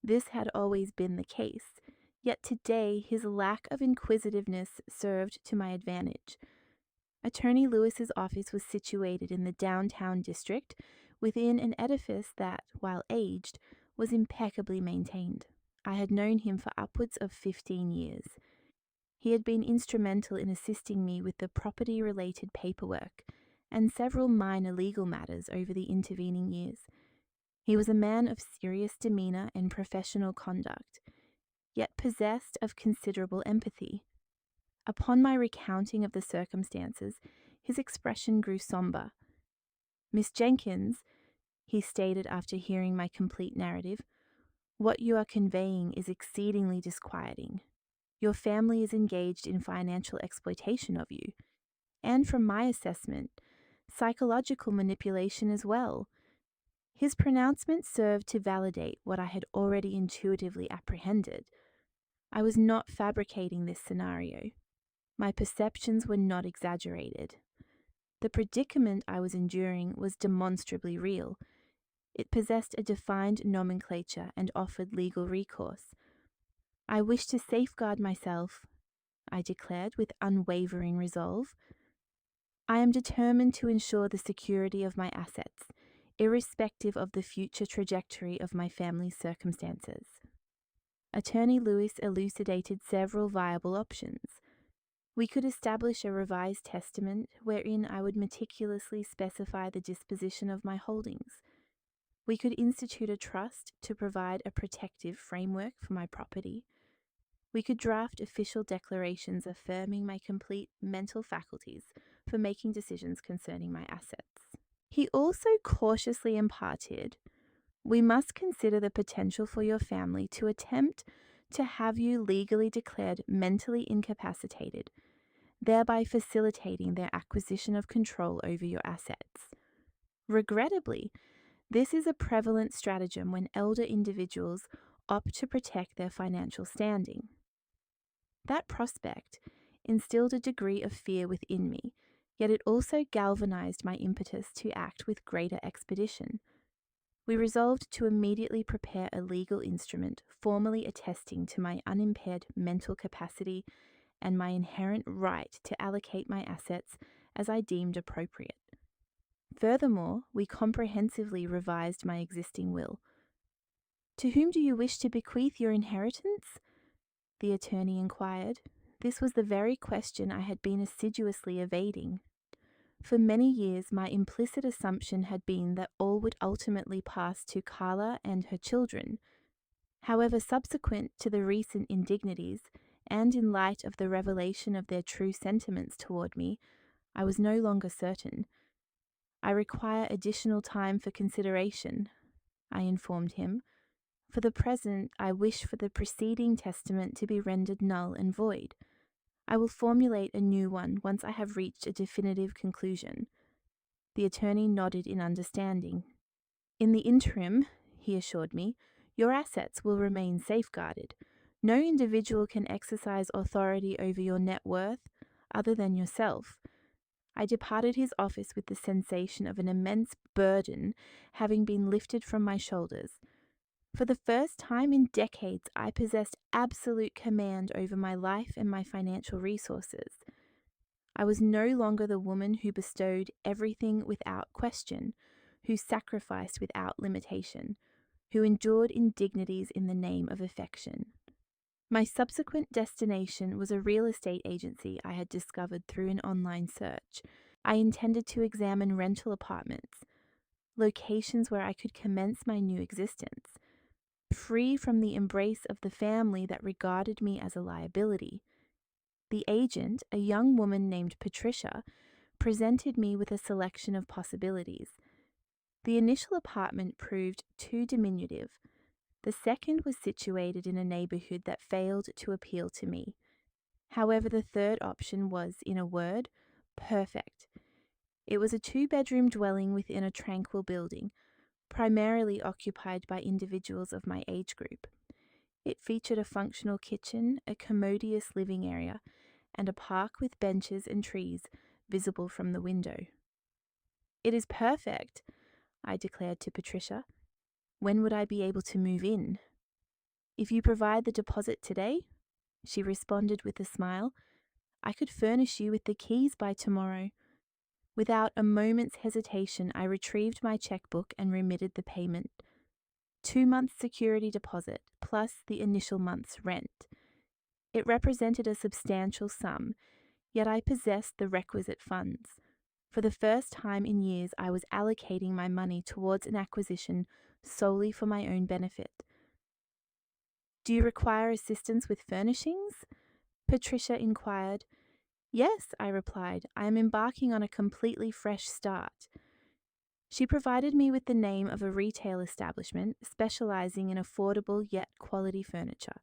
This had always been the case, yet today his lack of inquisitiveness served to my advantage. Attorney Lewis's office was situated in the downtown district, within an edifice that, while aged, was impeccably maintained. I had known him for upwards of 15 years. He had been instrumental in assisting me with the property-related paperwork and several minor legal matters over the intervening years. He was a man of serious demeanor and professional conduct, yet possessed of considerable empathy. Upon my recounting of the circumstances, his expression grew somber. "Miss Jenkins," he stated after hearing my complete narrative, "what you are conveying is exceedingly disquieting. Your family is engaged in financial exploitation of you, and from my assessment, psychological manipulation as well." His pronouncement served to validate what I had already intuitively apprehended. I was not fabricating this scenario. My perceptions were not exaggerated. The predicament I was enduring was demonstrably real. It possessed a defined nomenclature and offered legal recourse. "I wish to safeguard myself," I declared with unwavering resolve. "I am determined to ensure the security of my assets, irrespective of the future trajectory of my family's circumstances." Attorney Lewis elucidated several viable options. We could establish a revised testament wherein I would meticulously specify the disposition of my holdings. We could institute a trust to provide a protective framework for my property. We could draft official declarations affirming my complete mental faculties for making decisions concerning my assets. He also cautiously imparted, "We must consider the potential for your family to attempt to have you legally declared mentally incapacitated, thereby facilitating their acquisition of control over your assets. Regrettably, this is a prevalent stratagem when elder individuals opt to protect their financial standing." That prospect instilled a degree of fear within me, yet it also galvanized my impetus to act with greater expedition. We resolved to immediately prepare a legal instrument formally attesting to my unimpaired mental capacity and my inherent right to allocate my assets as I deemed appropriate. Furthermore, we comprehensively revised my existing will. "To whom do you wish to bequeath your inheritance?" the attorney inquired. This was the very question I had been assiduously evading. For many years, my implicit assumption had been that all would ultimately pass to Carla and her children. However, subsequent to the recent indignities, and in light of the revelation of their true sentiments toward me, I was no longer certain. "I require additional time for consideration," I informed him. "For the present, I wish for the preceding testament to be rendered null and void. I will formulate a new one once I have reached a definitive conclusion." The attorney nodded in understanding. "In the interim," he assured me, "your assets will remain safeguarded. No individual can exercise authority over your net worth other than yourself." I departed his office with the sensation of an immense burden having been lifted from my shoulders. For the first time in decades, I possessed absolute command over my life and my financial resources. I was no longer the woman who bestowed everything without question, who sacrificed without limitation, who endured indignities in the name of affection. My subsequent destination was a real estate agency I had discovered through an online search. I intended to examine rental apartments, locations where I could commence my new existence, free from the embrace of the family that regarded me as a liability. The agent, a young woman named Patricia, presented me with a selection of possibilities. The initial apartment proved too diminutive. The second was situated in a neighborhood that failed to appeal to me. However, the third option was, in a word, perfect. It was a 2-bedroom dwelling within a tranquil building, primarily occupied by individuals of my age group. It featured a functional kitchen, a commodious living area, and a park with benches and trees visible from the window. "It is perfect," I declared to Patricia. "When would I be able to move in?" "If you provide the deposit today," she responded with a smile, "I could furnish you with the keys by tomorrow." Without a moment's hesitation, I retrieved my checkbook and remitted the payment. 2 months security deposit, plus the initial month's rent. It represented a substantial sum, yet I possessed the requisite funds. For the first time in years, I was allocating my money towards an acquisition solely for my own benefit. "Do you require assistance with furnishings?" Patricia inquired. "Yes," I replied. "I am embarking on a completely fresh start." She provided me with the name of a retail establishment specializing in affordable yet quality furniture.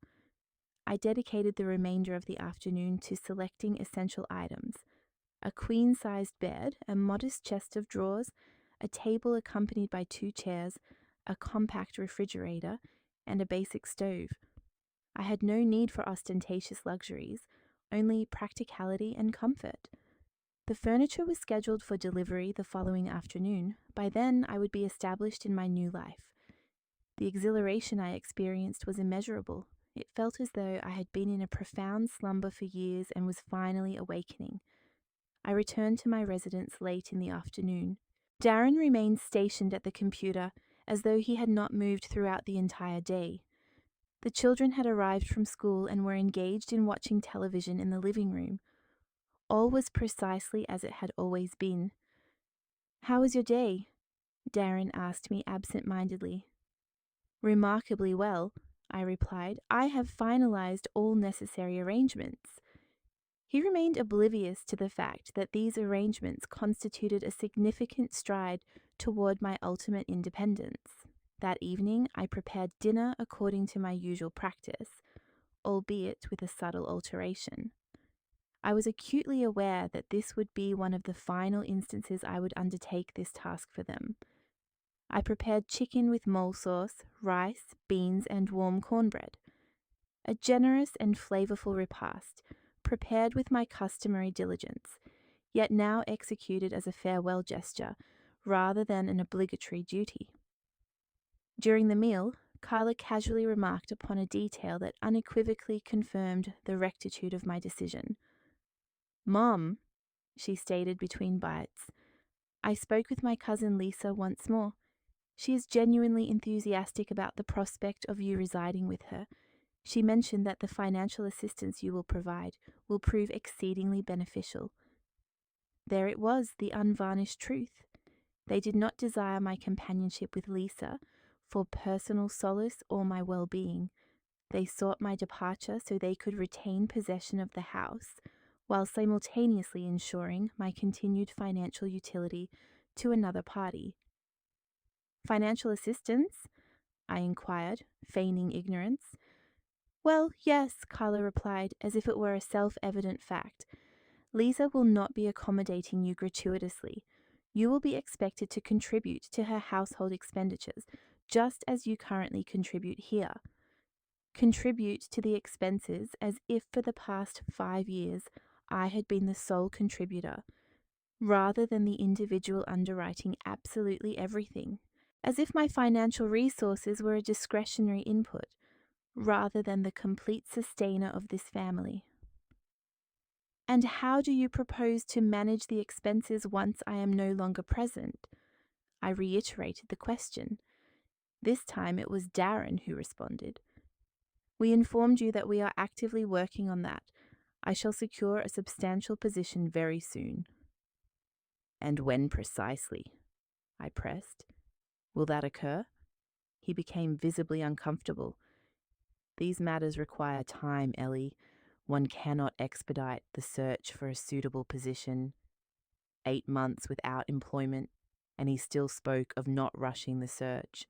I dedicated the remainder of the afternoon to selecting essential items: a queen-sized bed, a modest chest of drawers, a table accompanied by 2 chairs, a compact refrigerator, and a basic stove. I had no need for ostentatious luxuries, only practicality and comfort. The furniture was scheduled for delivery the following afternoon. By then, I would be established in my new life. The exhilaration I experienced was immeasurable. It felt as though I had been in a profound slumber for years and was finally awakening. I returned to my residence late in the afternoon. Darren remained stationed at the computer, as though he had not moved throughout the entire day. The children had arrived from school and were engaged in watching television in the living room. All was precisely as it had always been. "How was your day?" Darren asked me absent-mindedly. "Remarkably well," I replied. "I have finalized all necessary arrangements." He remained oblivious to the fact that these arrangements constituted a significant stride toward my ultimate independence. That evening, I prepared dinner according to my usual practice, albeit with a subtle alteration. I was acutely aware that this would be one of the final instances I would undertake this task for them. I prepared chicken with mole sauce, rice, beans, and warm cornbread. A generous and flavorful repast, prepared with my customary diligence, yet now executed as a farewell gesture rather than an obligatory duty. During the meal, Carla casually remarked upon a detail that unequivocally confirmed the rectitude of my decision. "Mom," she stated between bites, "I spoke with my cousin Lisa once more. She is genuinely enthusiastic about the prospect of you residing with her. She mentioned that the financial assistance you will provide will prove exceedingly beneficial." There it was, the unvarnished truth. They did not desire my companionship with Lisa for personal solace or my well-being. They sought my departure so they could retain possession of the house, while simultaneously ensuring my continued financial utility to another party. "Financial assistance?" I inquired, feigning ignorance. "Well, yes," Carla replied, as if it were a self-evident fact. "Lisa will not be accommodating you gratuitously. You will be expected to contribute to her household expenditures, just as you currently contribute here. Contribute to the expenses as if for the past 5 years I had been the sole contributor, rather than the individual underwriting absolutely everything. as if my financial resources were a discretionary input rather than the complete sustainer of this family. And how do you propose to manage the expenses once I am no longer present? I reiterated the question. This time it was Darren who responded. We informed you that we are actively working on that. I shall secure a substantial position very soon. And when precisely? I pressed. Will that occur? He became visibly uncomfortable. These matters require time, Ellie. One cannot expedite the search for a suitable position. 8 months without employment, and he still spoke of not rushing the search.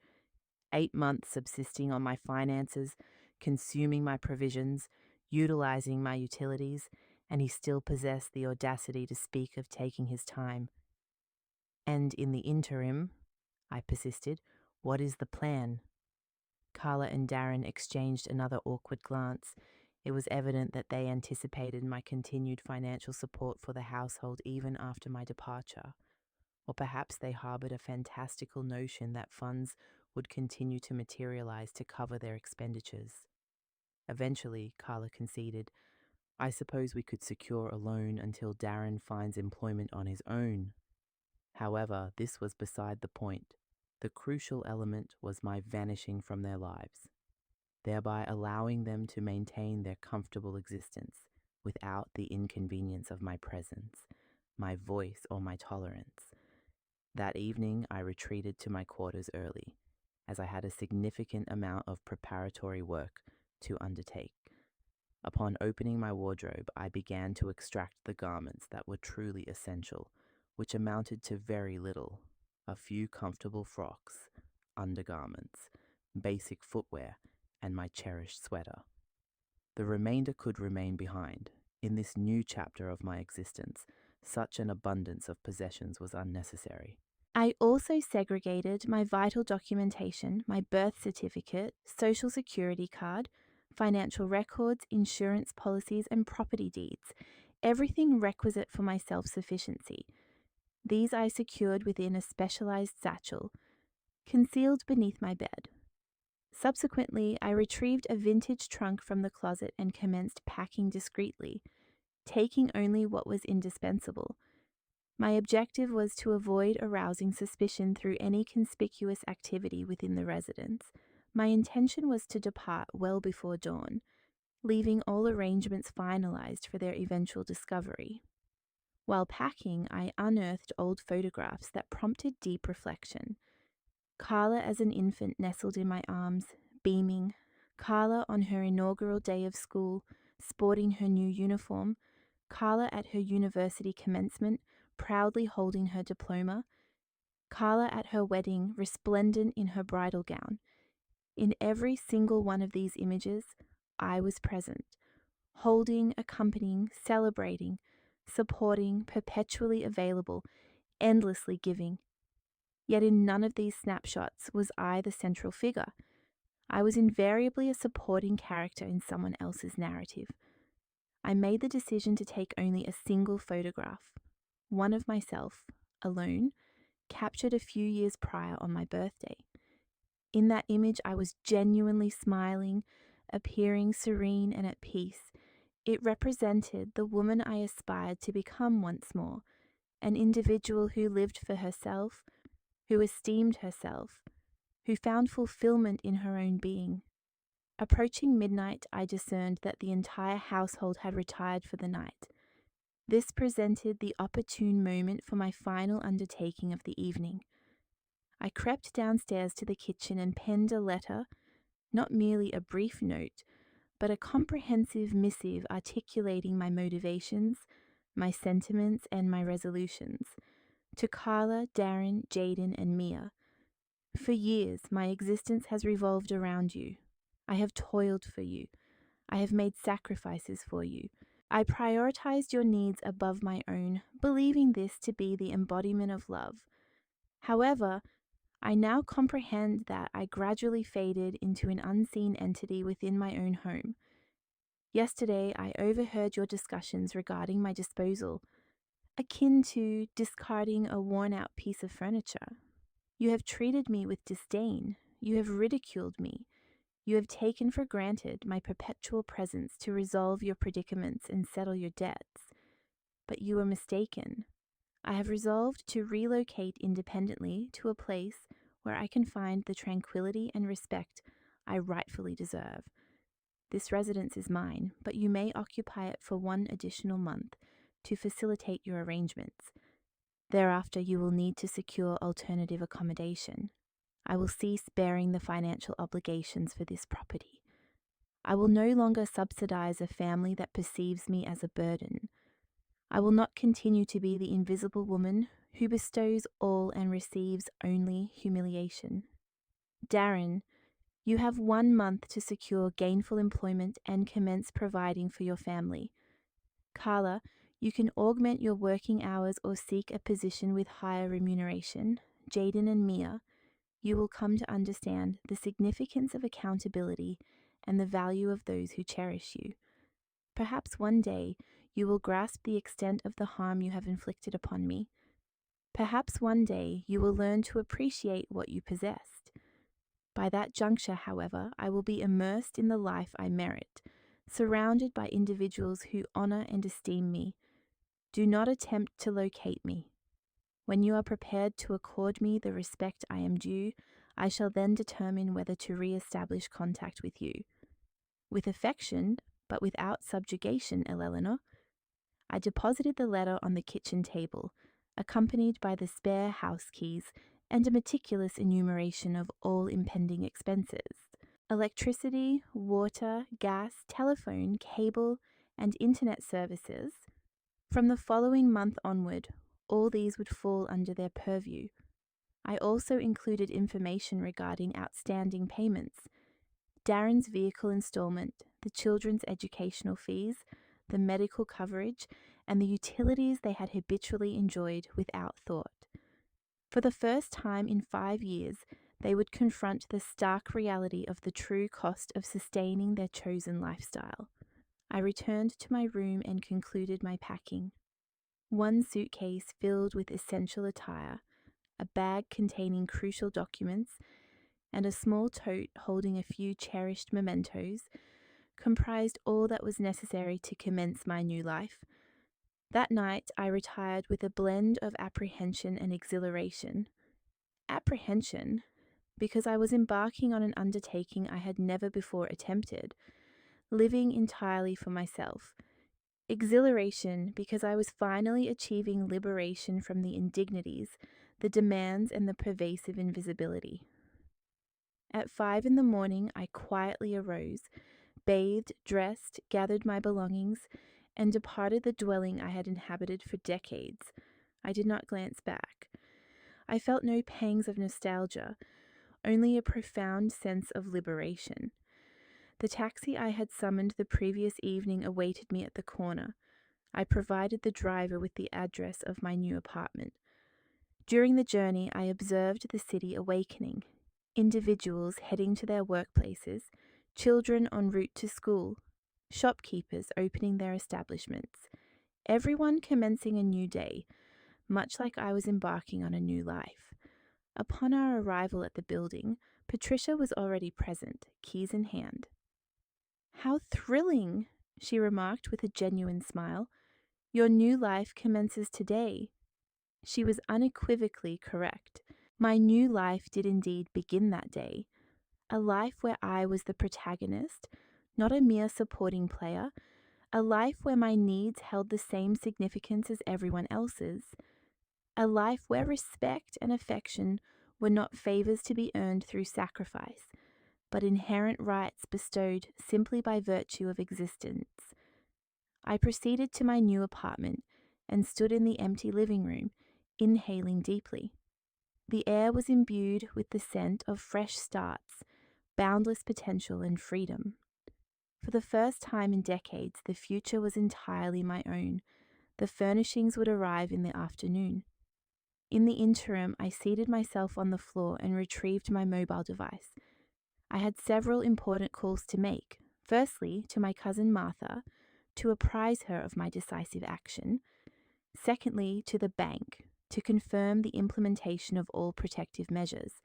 8 months subsisting on my finances, consuming my provisions, utilizing my utilities, and he still possessed the audacity to speak of taking his time. And in the interim, I persisted, what is the plan? Carla and Darren exchanged another awkward glance. It was evident that they anticipated my continued financial support for the household even after my departure. Or perhaps they harbored a fantastical notion that funds would continue to materialize to cover their expenditures. Eventually, Carla conceded, I suppose we could secure a loan until Darren finds employment on his own. However, this was beside the point. The crucial element was my vanishing from their lives, thereby allowing them to maintain their comfortable existence without the inconvenience of my presence, my voice, or my tolerance. That evening, I retreated to my quarters early, as I had a significant amount of preparatory work to undertake. Upon opening my wardrobe, I began to extract the garments that were truly essential, which amounted to very little: a few comfortable frocks, undergarments, basic footwear, and my cherished sweater. The remainder could remain behind. In this new chapter of my existence, such an abundance of possessions was unnecessary. I also segregated my vital documentation, my birth certificate, social security card, financial records, insurance policies, and property deeds, everything requisite for my self-sufficiency. These I secured within a specialized satchel, concealed beneath my bed. Subsequently, I retrieved a vintage trunk from the closet and commenced packing discreetly, taking only what was indispensable. My objective was to avoid arousing suspicion through any conspicuous activity within the residence. My intention was to depart well before dawn, leaving all arrangements finalized for their eventual discovery. While packing, I unearthed old photographs that prompted deep reflection. Carla as an infant nestled in my arms, beaming. Carla on her inaugural day of school, sporting her new uniform. Carla at her university commencement, proudly holding her diploma. Carla at her wedding, resplendent in her bridal gown. In every single one of these images, I was present, holding, accompanying, celebrating, supporting, perpetually available, endlessly giving. Yet in none of these snapshots was I the central figure. I was invariably a supporting character in someone else's narrative. I made the decision to take only a single photograph, one of myself, alone, captured a few years prior on my birthday. In that image, I was genuinely smiling, appearing serene and at peace. It represented the woman I aspired to become once more, an individual who lived for herself, who esteemed herself, who found fulfillment in her own being. Approaching midnight, I discerned that the entire household had retired for the night. This presented the opportune moment for my final undertaking of the evening. I crept downstairs to the kitchen and penned a letter, not merely a brief note, but a comprehensive missive articulating my motivations, my sentiments, and my resolutions, to Carla, Darren, Jaden, and Mia. For years, my existence has revolved around you. I have toiled for you. I have made sacrifices for you. I prioritized your needs above my own, believing this to be the embodiment of love. However, I now comprehend that I gradually faded into an unseen entity within my own home. Yesterday, I overheard your discussions regarding my disposal, akin to discarding a worn-out piece of furniture. You have treated me with disdain. You have ridiculed me. You have taken for granted my perpetual presence to resolve your predicaments and settle your debts. But you were mistaken. I have resolved to relocate independently to a place where I can find the tranquility and respect I rightfully deserve. This residence is mine, but you may occupy it for 1 additional month to facilitate your arrangements. Thereafter, you will need to secure alternative accommodation. I will cease bearing the financial obligations for this property. I will no longer subsidize a family that perceives me as a burden. I will not continue to be the invisible woman who bestows all and receives only humiliation. Darren, you have 1 month to secure gainful employment and commence providing for your family. Carla, you can augment your working hours or seek a position with higher remuneration. Jaden and Mia, you will come to understand the significance of accountability and the value of those who cherish you. Perhaps one day you will grasp the extent of the harm you have inflicted upon me. Perhaps one day you will learn to appreciate what you possessed. By that juncture, however, I will be immersed in the life I merit, surrounded by individuals who honor and esteem me. Do not attempt to locate me. When you are prepared to accord me the respect I am due, I shall then determine whether to re-establish contact with you. With affection, but without subjugation, Eleanor. I deposited the letter on the kitchen table, accompanied by the spare house keys and a meticulous enumeration of all impending expenses. Electricity, water, gas, telephone, cable, and internet services. From the following month onward, all these would fall under their purview. I also included information regarding outstanding payments, Darren's vehicle installment, the children's educational fees, the medical coverage, and the utilities they had habitually enjoyed without thought. For the first time in 5 years, they would confront the stark reality of the true cost of sustaining their chosen lifestyle. I returned to my room and concluded my packing. 1 suitcase filled with essential attire, a bag containing crucial documents, and a small tote holding a few cherished mementos comprised all that was necessary to commence my new life. That night I retired with a blend of apprehension and exhilaration. Apprehension, because I was embarking on an undertaking I had never before attempted, living entirely for myself. Exhilaration, because I was finally achieving liberation from the indignities, the demands, and the pervasive invisibility. At 5 in the morning, I quietly arose, bathed, dressed, gathered my belongings, and departed the dwelling I had inhabited for decades. I did not glance back. I felt no pangs of nostalgia, only a profound sense of liberation. The taxi I had summoned the previous evening awaited me at the corner. I provided the driver with the address of my new apartment. During the journey, I observed the city awakening. Individuals heading to their workplaces, children en route to school, shopkeepers opening their establishments, everyone commencing a new day, much like I was embarking on a new life. Upon our arrival at the building, Patricia was already present, keys in hand. "How thrilling," she remarked with a genuine smile. "Your new life commences today." She was unequivocally correct. My new life did indeed begin that day, a life where I was the protagonist, not a mere supporting player, a life where my needs held the same significance as everyone else's, a life where respect and affection were not favors to be earned through sacrifice, but inherent rights bestowed simply by virtue of existence. I proceeded to my new apartment and stood in the empty living room, inhaling deeply. The air was imbued with the scent of fresh starts, boundless potential, and freedom. For the first time in decades, the future was entirely my own. The furnishings would arrive in the afternoon. In the interim, I seated myself on the floor and retrieved my mobile device. I had several important calls to make. Firstly, to my cousin Martha, to apprise her of my decisive action. Secondly, to the bank, to confirm the implementation of all protective measures,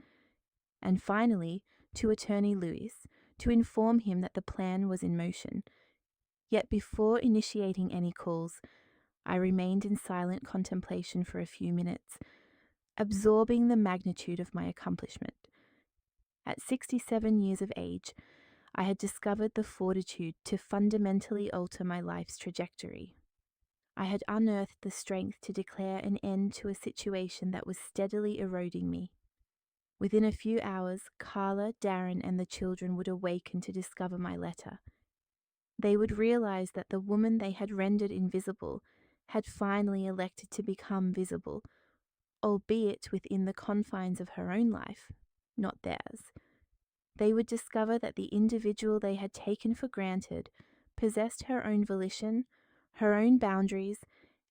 and finally to Attorney Lewis to inform him that the plan was in motion. Yet before initiating any calls, I remained in silent contemplation for a few minutes, absorbing the magnitude of my accomplishment. At 67 years of age, I had discovered the fortitude to fundamentally alter my life's trajectory. I had unearthed the strength to declare an end to a situation that was steadily eroding me. Within a few hours, Carla, Darren, and the children would awaken to discover my letter. They would realize that the woman they had rendered invisible had finally elected to become visible, albeit within the confines of her own life, not theirs. They would discover that the individual they had taken for granted possessed her own volition, her own boundaries,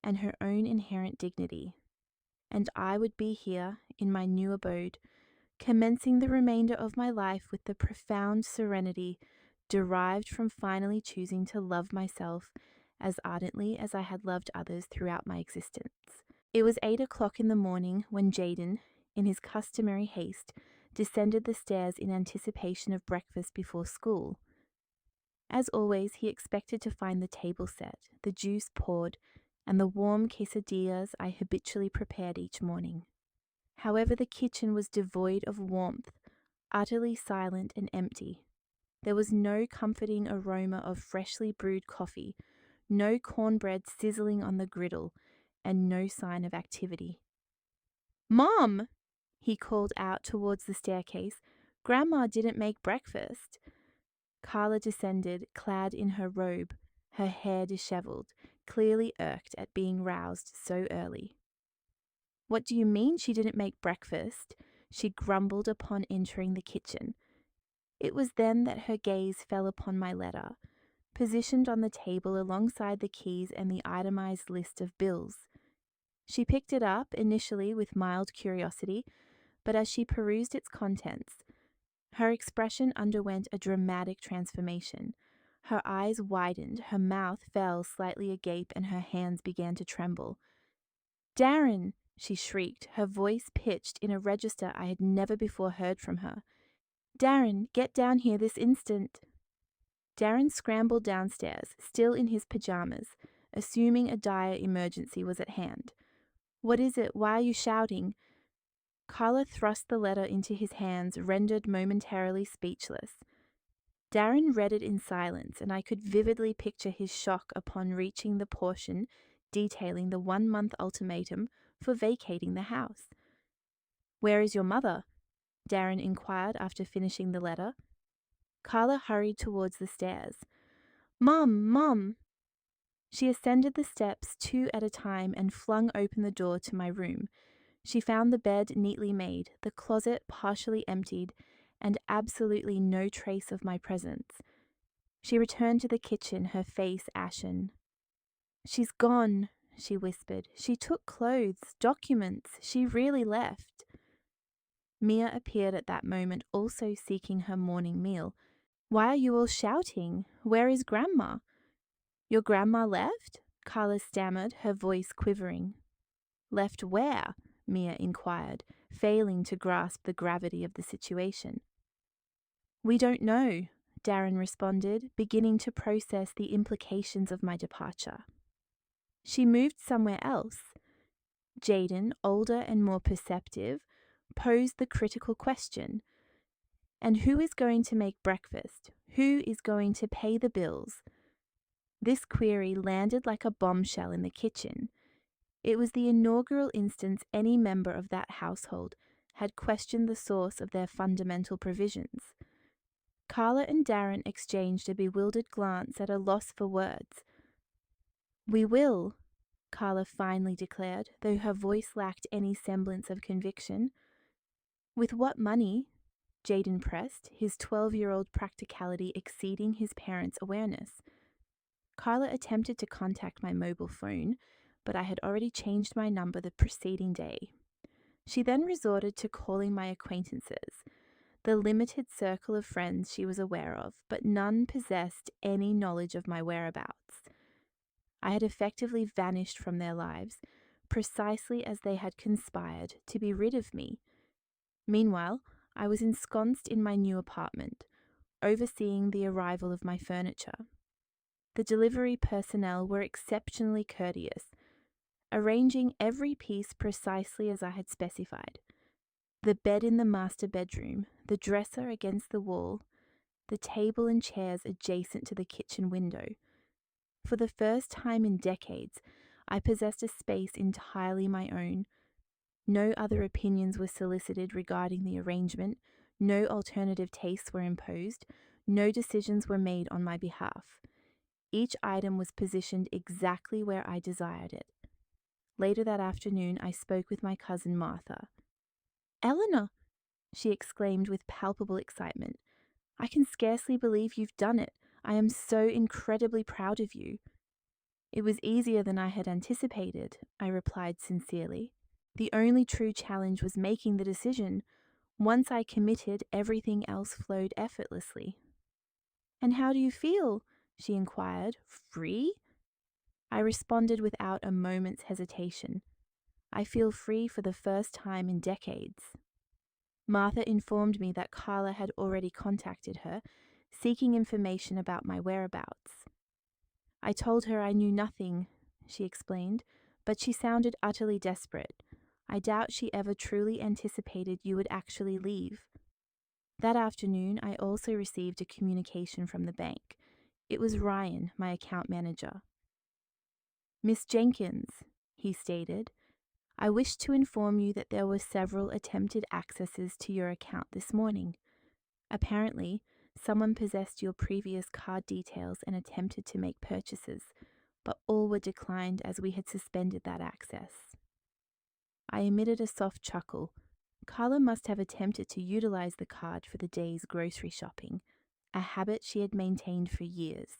and her own inherent dignity. And I would be here, in my new abode, commencing the remainder of my life with the profound serenity derived from finally choosing to love myself as ardently as I had loved others throughout my existence. It was 8 o'clock in the morning when Jaden, in his customary haste, descended the stairs in anticipation of breakfast before school. As always, he expected to find the table set, the juice poured, and the warm quesadillas I habitually prepared each morning. However, the kitchen was devoid of warmth, utterly silent and empty. There was no comforting aroma of freshly brewed coffee, no cornbread sizzling on the griddle, and no sign of activity. "Mom!" he called out towards the staircase. "Grandma didn't make breakfast." Carla descended, clad in her robe, her hair disheveled, clearly irked at being roused so early. "What do you mean she didn't make breakfast?" she grumbled upon entering the kitchen. It was then that her gaze fell upon my letter, positioned on the table alongside the keys and the itemized list of bills. She picked it up initially with mild curiosity, but as she perused its contents, her expression underwent a dramatic transformation. Her eyes widened, her mouth fell slightly agape, and her hands began to tremble. "Darren!" she shrieked, her voice pitched in a register I had never before heard from her. "Darren, get down here this instant!" Darren scrambled downstairs, still in his pajamas, assuming a dire emergency was at hand. "What is it? Why are you shouting?" Carla thrust the letter into his hands, rendered momentarily speechless. Darren read it in silence, and I could vividly picture his shock upon reaching the portion detailing the 1-month ultimatum for vacating the house. "Where is your mother?" Darren inquired after finishing the letter. Carla hurried towards the stairs. "Mum, Mum!" She ascended the steps 2 at a time and flung open the door to my room. She found the bed neatly made, the closet partially emptied, and absolutely no trace of my presence. She returned to the kitchen, her face ashen. "She's gone," she whispered. "She took clothes, documents. She really left." Mia appeared at that moment, also seeking her morning meal. "Why are you all shouting? Where is Grandma?" "Your grandma left?" Carla stammered, her voice quivering. "Left where?" Mia inquired, failing to grasp the gravity of the situation. "We don't know," Darren responded, beginning to process the implications of my departure. "She moved somewhere else." Jaden, older and more perceptive, posed the critical question. "And who is going to make breakfast? Who is going to pay the bills?" This query landed like a bombshell in the kitchen. It was the inaugural instance any member of that household had questioned the source of their fundamental provisions. Carla and Darren exchanged a bewildered glance at a loss for words. "We will," Carla finally declared, though her voice lacked any semblance of conviction. "With what money?" Jaden pressed, his 12-year-old practicality exceeding his parents' awareness. Carla attempted to contact my mobile phone, but I had already changed my number the preceding day. She then resorted to calling my acquaintances, the limited circle of friends she was aware of, but none possessed any knowledge of my whereabouts. I had effectively vanished from their lives, precisely as they had conspired to be rid of me. Meanwhile, I was ensconced in my new apartment, overseeing the arrival of my furniture. The delivery personnel were exceptionally courteous, arranging every piece precisely as I had specified. The bed in the master bedroom, the dresser against the wall, the table and chairs adjacent to the kitchen window. For the first time in decades, I possessed a space entirely my own. No other opinions were solicited regarding the arrangement, no alternative tastes were imposed, no decisions were made on my behalf. Each item was positioned exactly where I desired it. Later that afternoon, I spoke with my cousin Martha. "Eleanor," she exclaimed with palpable excitement, "I can scarcely believe you've done it. I am so incredibly proud of you." "It was easier than I had anticipated," I replied sincerely. "The only true challenge was making the decision. Once I committed, everything else flowed effortlessly." "And how do you feel?" she inquired. "Free?" I responded without a moment's hesitation. "I feel free for the first time in decades." Martha informed me that Carla had already contacted her, seeking information about my whereabouts. "I told her I knew nothing," she explained, "but she sounded utterly desperate. I doubt she ever truly anticipated you would actually leave." That afternoon, I also received a communication from the bank. It was Ryan, my account manager. "Miss Jenkins," he stated, "I wish to inform you that there were several attempted accesses to your account this morning. Apparently, someone possessed your previous card details and attempted to make purchases, but all were declined as we had suspended that access." I emitted a soft chuckle. Carla must have attempted to utilize the card for the day's grocery shopping, a habit she had maintained for years.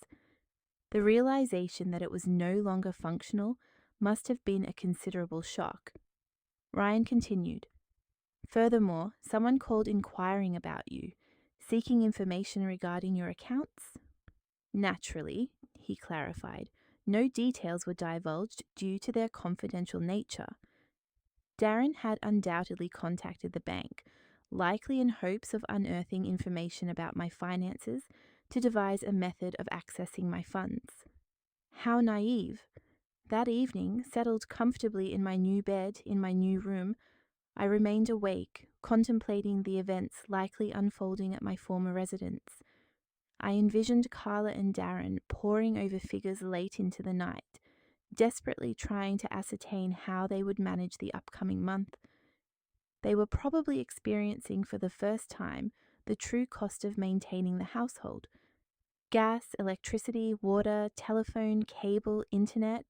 The realization that it was no longer functional must have been a considerable shock. Ryan continued, "Furthermore, someone called inquiring about you, seeking information regarding your accounts." "Naturally," he clarified, "no details were divulged due to their confidential nature." Darren had undoubtedly contacted the bank, likely in hopes of unearthing information about my finances to devise a method of accessing my funds. How naive! That evening, settled comfortably in my new bed in my new room, I remained awake, contemplating the events likely unfolding at my former residence. I envisioned Carla and Darren poring over figures late into the night, desperately trying to ascertain how they would manage the upcoming month. They were probably experiencing for the first time the true cost of maintaining the household. Gas, electricity, water, telephone, cable, internet,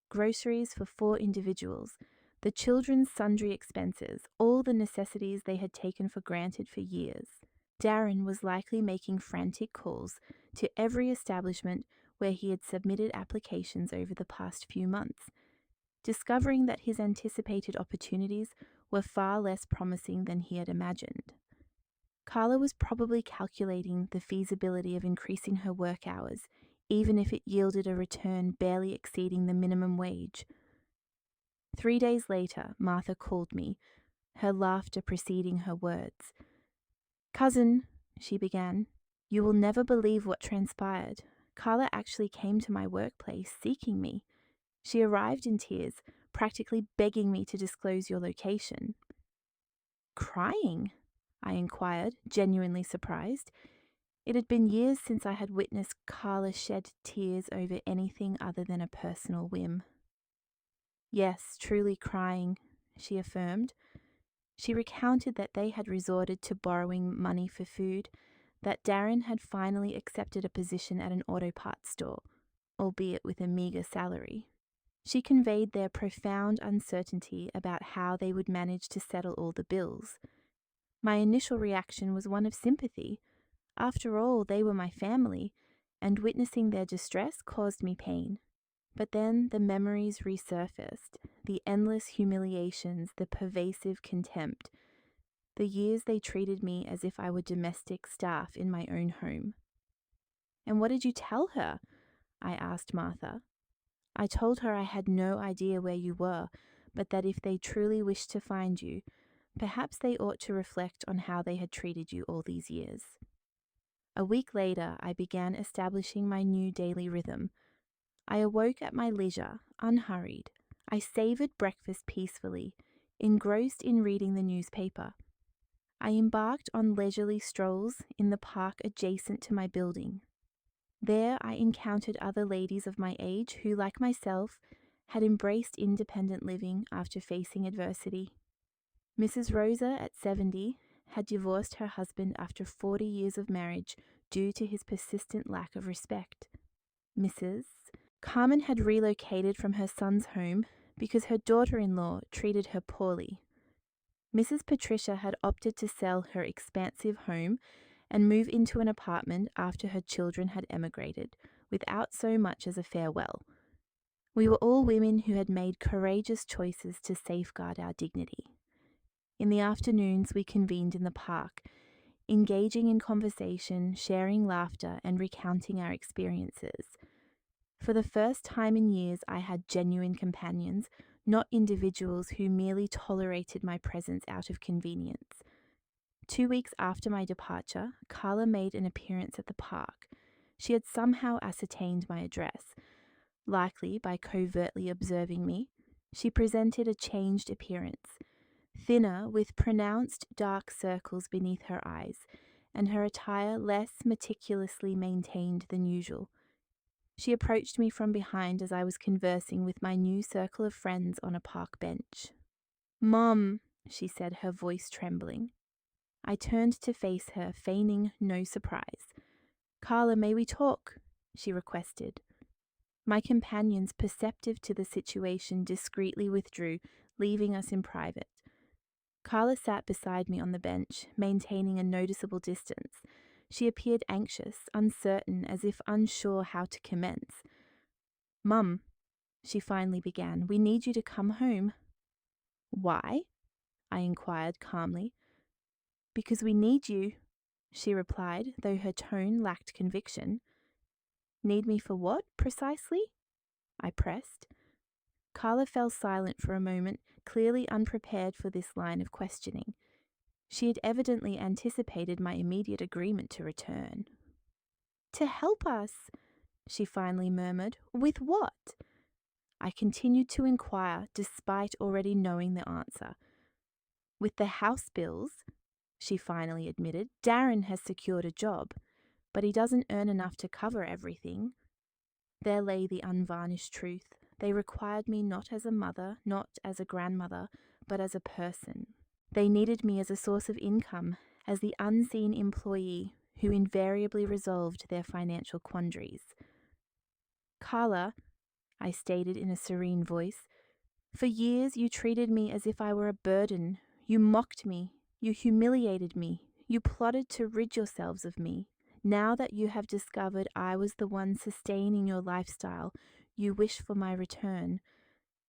groceries for 4 individuals, the children's sundry expenses, all the necessities they had taken for granted for years. Darren was likely making frantic calls to every establishment where he had submitted applications over the past few months, discovering that his anticipated opportunities were far less promising than he had imagined. Carla was probably calculating the feasibility of increasing her work hours, even if it yielded a return barely exceeding the minimum wage. 3 days later, Martha called me, her laughter preceding her words. "Cousin," she began, "you will never believe what transpired. Carla actually came to my workplace seeking me. She arrived in tears, practically begging me to disclose your location." "Crying?" I inquired, genuinely surprised. It had been years since I had witnessed Carla shed tears over anything other than a personal whim. "Yes, truly crying," she affirmed. She recounted that they had resorted to borrowing money for food, that Darren had finally accepted a position at an auto parts store, albeit with a meagre salary. She conveyed their profound uncertainty about how they would manage to settle all the bills. My initial reaction was one of sympathy. After all, they were my family, and witnessing their distress caused me pain. But then the memories resurfaced, the endless humiliations, the pervasive contempt, the years they treated me as if I were domestic staff in my own home. "And what did you tell her?" I asked Martha. "I told her I had no idea where you were, but that if they truly wished to find you, perhaps they ought to reflect on how they had treated you all these years. A week later, I began establishing my new daily rhythm. I awoke at my leisure, unhurried. I savoured breakfast peacefully, engrossed in reading the newspaper. I embarked on leisurely strolls in the park adjacent to my building. There I encountered other ladies of my age who, like myself, had embraced independent living after facing adversity. Mrs. Rosa, at 70, had divorced her husband after 40 years of marriage due to his persistent lack of respect. Mrs. Carmen had relocated from her son's home because her daughter-in-law treated her poorly. Mrs. Patricia had opted to sell her expansive home and move into an apartment after her children had emigrated, without so much as a farewell. We were all women who had made courageous choices to safeguard our dignity. In the afternoons, we convened in the park, engaging in conversation, sharing laughter, and recounting our experiences. For the first time in years, I had genuine companions, not individuals who merely tolerated my presence out of convenience. 2 weeks after my departure, Carla made an appearance at the park. She had somehow ascertained my address. Likely by covertly observing me, she presented a changed appearance, thinner, with pronounced dark circles beneath her eyes, and her attire less meticulously maintained than usual. She approached me from behind as I was conversing with my new circle of friends on a park bench. "Mom," she said, her voice trembling. I turned to face her, feigning no surprise. "Carla, may we talk?" she requested. My companions, perceptive to the situation, discreetly withdrew, leaving us in private. Carla sat beside me on the bench, maintaining a noticeable distance. She appeared anxious, uncertain, as if unsure how to commence. "Mum," she finally began, "we need you to come home." "Why?" I inquired calmly. "Because we need you," she replied, though her tone lacked conviction. "Need me for what, precisely?" I pressed. Carla fell silent for a moment, clearly unprepared for this line of questioning. She had evidently anticipated my immediate agreement to return. "To help us," she finally murmured. "With what?" I continued to inquire, despite already knowing the answer. "With the house bills," she finally admitted. "Darren has secured a job, but he doesn't earn enough to cover everything." There lay the unvarnished truth. They required me not as a mother, not as a grandmother, but as a person. They needed me as a source of income, as the unseen employee who invariably resolved their financial quandaries. "Carla," I stated in a serene voice, "for years you treated me as if I were a burden. You mocked me. You humiliated me. You plotted to rid yourselves of me. Now that you have discovered I was the one sustaining your lifestyle, you wish for my return."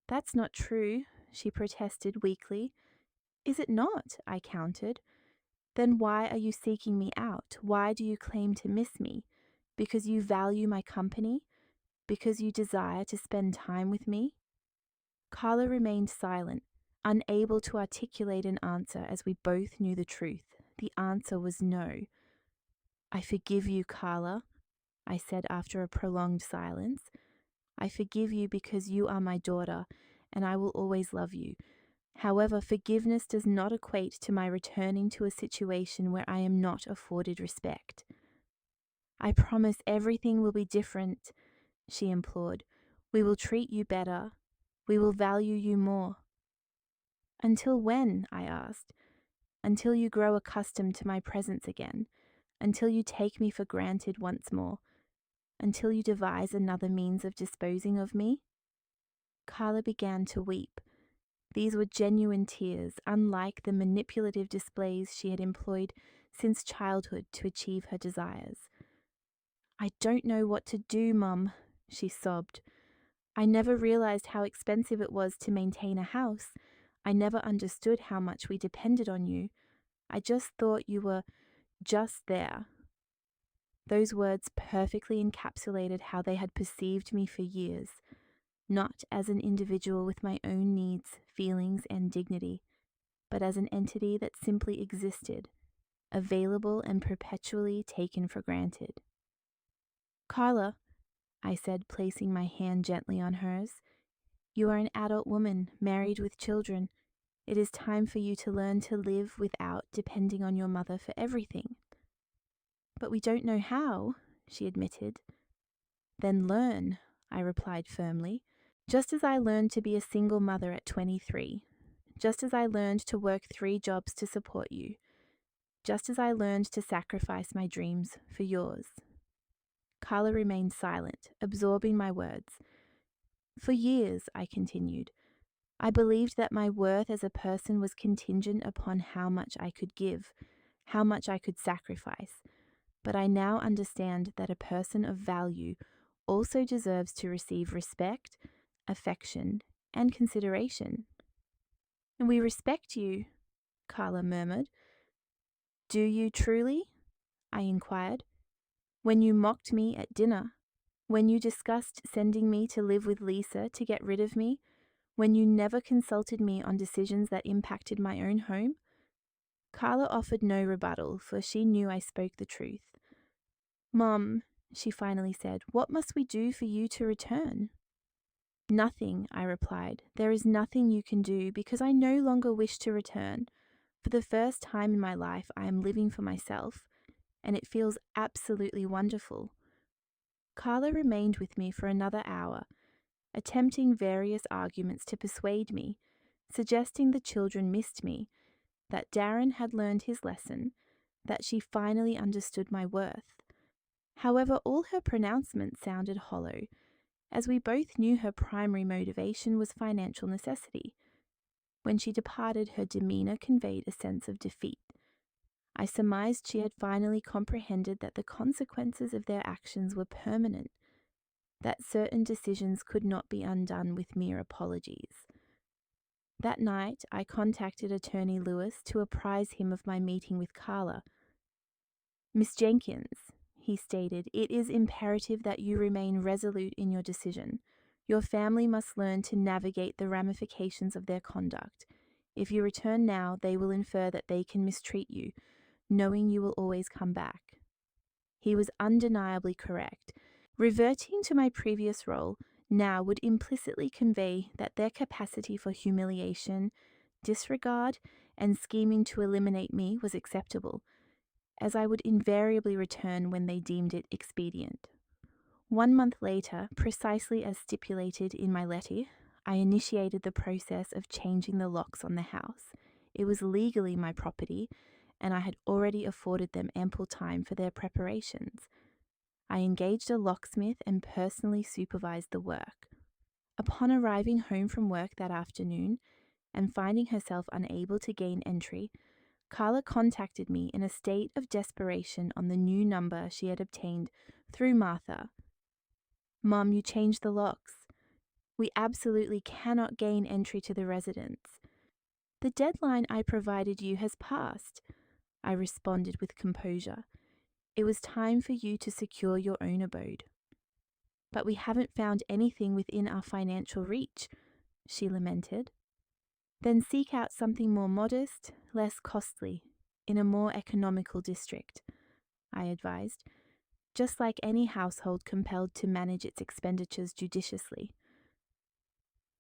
"That's not true," she protested weakly. "Is it not?" I countered. "Then why are you seeking me out? Why do you claim to miss me? Because you value my company? Because you desire to spend time with me?" Carla remained silent, unable to articulate an answer, as we both knew the truth. The answer was no. "I forgive you, Carla," I said after a prolonged silence. "I forgive you because you are my daughter, and I will always love you. However, forgiveness does not equate to my returning to a situation where I am not afforded respect." "I promise everything will be different," she implored. "We will treat you better. We will value you more." "Until when?" I asked. "Until you grow accustomed to my presence again. Until you take me for granted once more. Until you devise another means of disposing of me." Carla began to weep. These were genuine tears, unlike the manipulative displays she had employed since childhood to achieve her desires. "I don't know what to do, Mum," she sobbed. "I never realized how expensive it was to maintain a house. I never understood how much we depended on you. I just thought you were just there." Those words perfectly encapsulated how they had perceived me for years. not as an individual with my own needs, feelings, and dignity, but as an entity that simply existed, available and perpetually taken for granted. Carla, I said, placing my hand gently on hers, you are an adult woman, married with children. It is time for you to learn to live without depending on your mother for everything. But we don't know how, she admitted. Then learn, I replied firmly, just as I learned to be a single mother at 23, just as I learned to work 3 jobs to support you, just as I learned to sacrifice my dreams for yours. Carla remained silent, absorbing my words. For years, I continued, I believed that my worth as a person was contingent upon how much I could give, how much I could sacrifice, but I now understand that a person of value also deserves to receive respect, affection, and consideration. And we respect you, Carla murmured. Do you truly? I inquired. When you mocked me at dinner, when you discussed sending me to live with Lisa to get rid of me, when you never consulted me on decisions that impacted my own home? Carla offered no rebuttal, for she knew I spoke the truth. Mom, she finally said, what must we do for you to return? Nothing, I replied. There is nothing you can do because I no longer wish to return. For the first time in my life, I am living for myself, and it feels absolutely wonderful. Carla remained with me for another hour, attempting various arguments to persuade me, suggesting the children missed me, that Darren had learned his lesson, that she finally understood my worth. However, all her pronouncements sounded hollow, as we both knew her primary motivation was financial necessity. When she departed, her demeanour conveyed a sense of defeat. I surmised she had finally comprehended that the consequences of their actions were permanent, that certain decisions could not be undone with mere apologies. That night, I contacted Attorney Lewis to apprise him of my meeting with Carla. Miss Jenkins, he stated, it is imperative that you remain resolute in your decision. Your family must learn to navigate the ramifications of their conduct. If you return now, they will infer that they can mistreat you, knowing you will always come back. He was undeniably correct. Reverting to my previous role now would implicitly convey that their capacity for humiliation, disregard, and scheming to eliminate me was acceptable, as I would invariably return when they deemed it expedient. 1 month later, precisely as stipulated in my letter, I initiated the process of changing the locks on the house. It was legally my property, and I had already afforded them ample time for their preparations. I engaged a locksmith and personally supervised the work. Upon arriving home from work that afternoon and finding herself unable to gain entry, Carla contacted me in a state of desperation on the new number she had obtained through Martha. Mom, you changed the locks. We absolutely cannot gain entry to the residence. The deadline I provided you has passed, I responded with composure. It was time for you to secure your own abode. But we haven't found anything within our financial reach, she lamented. Then seek out something more modest, less costly, in a more economical district, I advised, just like any household compelled to manage its expenditures judiciously.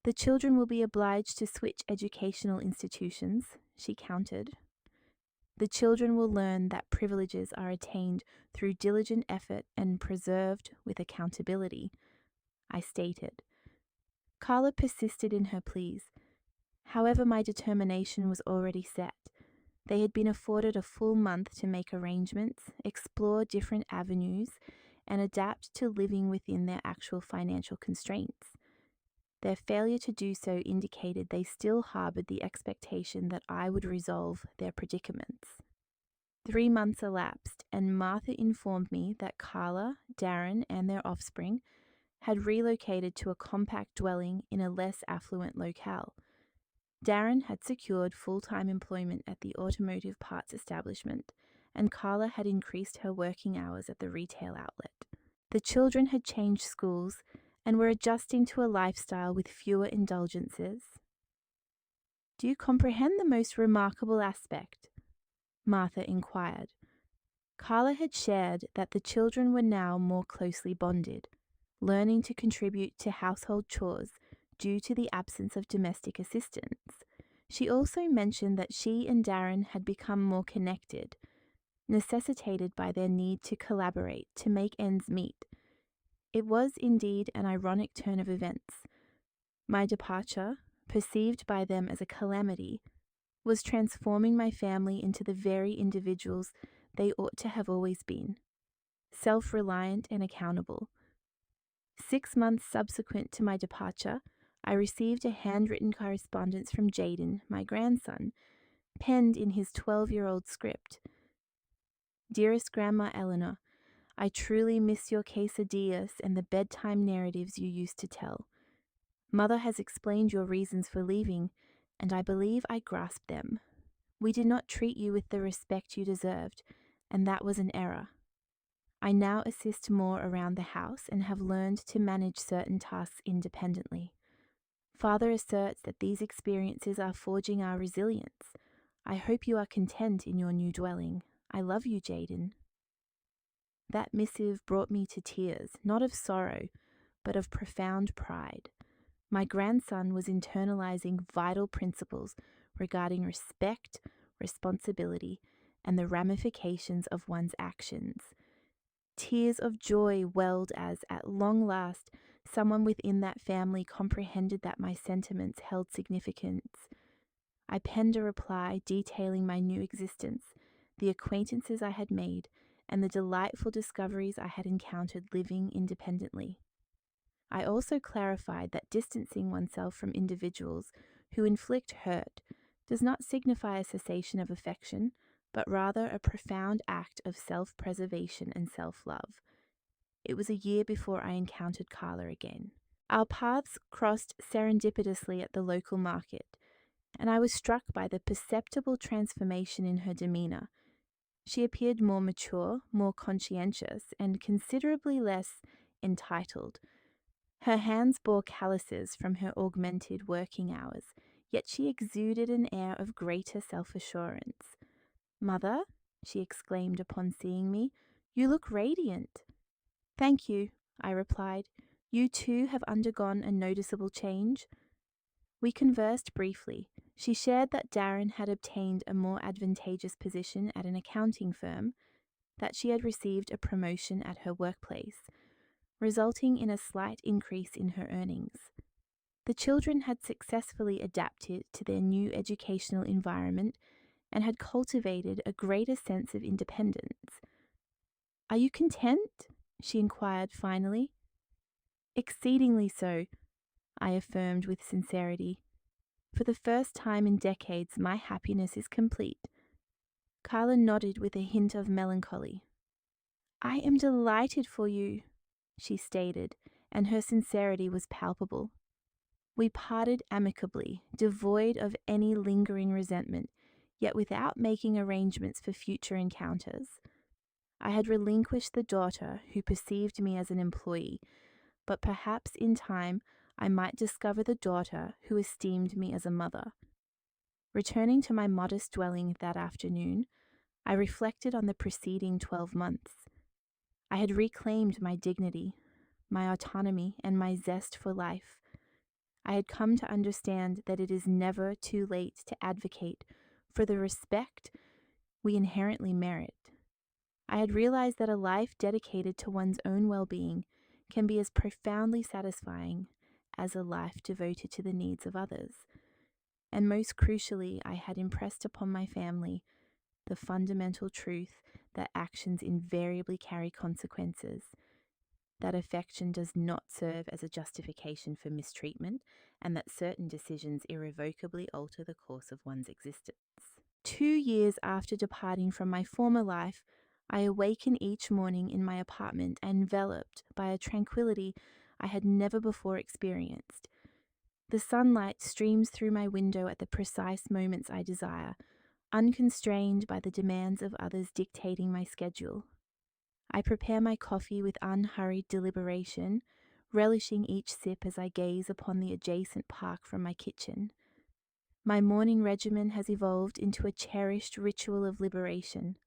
The children will be obliged to switch educational institutions, she countered. The children will learn that privileges are attained through diligent effort and preserved with accountability, I stated. Carla persisted in her pleas. However, my determination was already set. They had been afforded a full month to make arrangements, explore different avenues, and adapt to living within their actual financial constraints. Their failure to do so indicated they still harbored the expectation that I would resolve their predicaments. 3 months elapsed, and Martha informed me that Carla, Darren, and their offspring had relocated to a compact dwelling in a less affluent locale. Darren had secured full-time employment at the automotive parts establishment, and Carla had increased her working hours at the retail outlet. The children had changed schools, and were adjusting to a lifestyle with fewer indulgences. Do you comprehend the most remarkable aspect? Martha inquired. Carla had shared that the children were now more closely bonded, learning to contribute to household chores due to the absence of domestic assistance. She also mentioned that she and Darren had become more connected, necessitated by their need to collaborate to make ends meet. It was indeed an ironic turn of events. My departure, perceived by them as a calamity, was transforming my family into the very individuals they ought to have always been, self-reliant and accountable. 6 months subsequent to my departure, I received a handwritten correspondence from Jaden, my grandson, penned in his 12-year-old script. Dearest Grandma Eleanor, I truly miss your quesadillas and the bedtime narratives you used to tell. Mother has explained your reasons for leaving, and I believe I grasp them. We did not treat you with the respect you deserved, and that was an error. I now assist more around the house and have learned to manage certain tasks independently. Father asserts that these experiences are forging our resilience. I hope you are content in your new dwelling. I love you, Jaden. That missive brought me to tears, not of sorrow, but of profound pride. My grandson was internalizing vital principles regarding respect, responsibility, and the ramifications of one's actions. Tears of joy welled as, at long last, someone within that family comprehended that my sentiments held significance. I penned a reply detailing my new existence, the acquaintances I had made, and the delightful discoveries I had encountered living independently. I also clarified that distancing oneself from individuals who inflict hurt does not signify a cessation of affection, but rather a profound act of self-preservation and self-love. It was a year before I encountered Carla again. Our paths crossed serendipitously at the local market, and I was struck by the perceptible transformation in her demeanor. She appeared more mature, more conscientious, and considerably less entitled. Her hands bore calluses from her augmented working hours, yet she exuded an air of greater self-assurance. Mother, she exclaimed upon seeing me, you look radiant. Thank you, I replied. You too have undergone a noticeable change. We conversed briefly. She shared that Darren had obtained a more advantageous position at an accounting firm, that she had received a promotion at her workplace, resulting in a slight increase in her earnings. The children had successfully adapted to their new educational environment and had cultivated a greater sense of independence. Are you content? She inquired finally. Exceedingly so, I affirmed with sincerity. For the first time in decades, my happiness is complete. Carla nodded with a hint of melancholy. I am delighted for you, she stated, and her sincerity was palpable. We parted amicably, devoid of any lingering resentment, yet without making arrangements for future encounters. I had relinquished the daughter who perceived me as an employee, but perhaps in time I might discover the daughter who esteemed me as a mother. Returning to my modest dwelling that afternoon, I reflected on the preceding 12 months. I had reclaimed my dignity, my autonomy, and my zest for life. I had come to understand that it is never too late to advocate for the respect we inherently merit. I had realized that a life dedicated to one's own well-being can be as profoundly satisfying as a life devoted to the needs of others. And most crucially, I had impressed upon my family the fundamental truth that actions invariably carry consequences, that affection does not serve as a justification for mistreatment, and that certain decisions irrevocably alter the course of one's existence. 2 years after departing from my former life, I awaken each morning in my apartment enveloped by a tranquility I had never before experienced. The sunlight streams through my window at the precise moments I desire, unconstrained by the demands of others dictating my schedule. I prepare my coffee with unhurried deliberation, relishing each sip as I gaze upon the adjacent park from my kitchen. My morning regimen has evolved into a cherished ritual of liberation.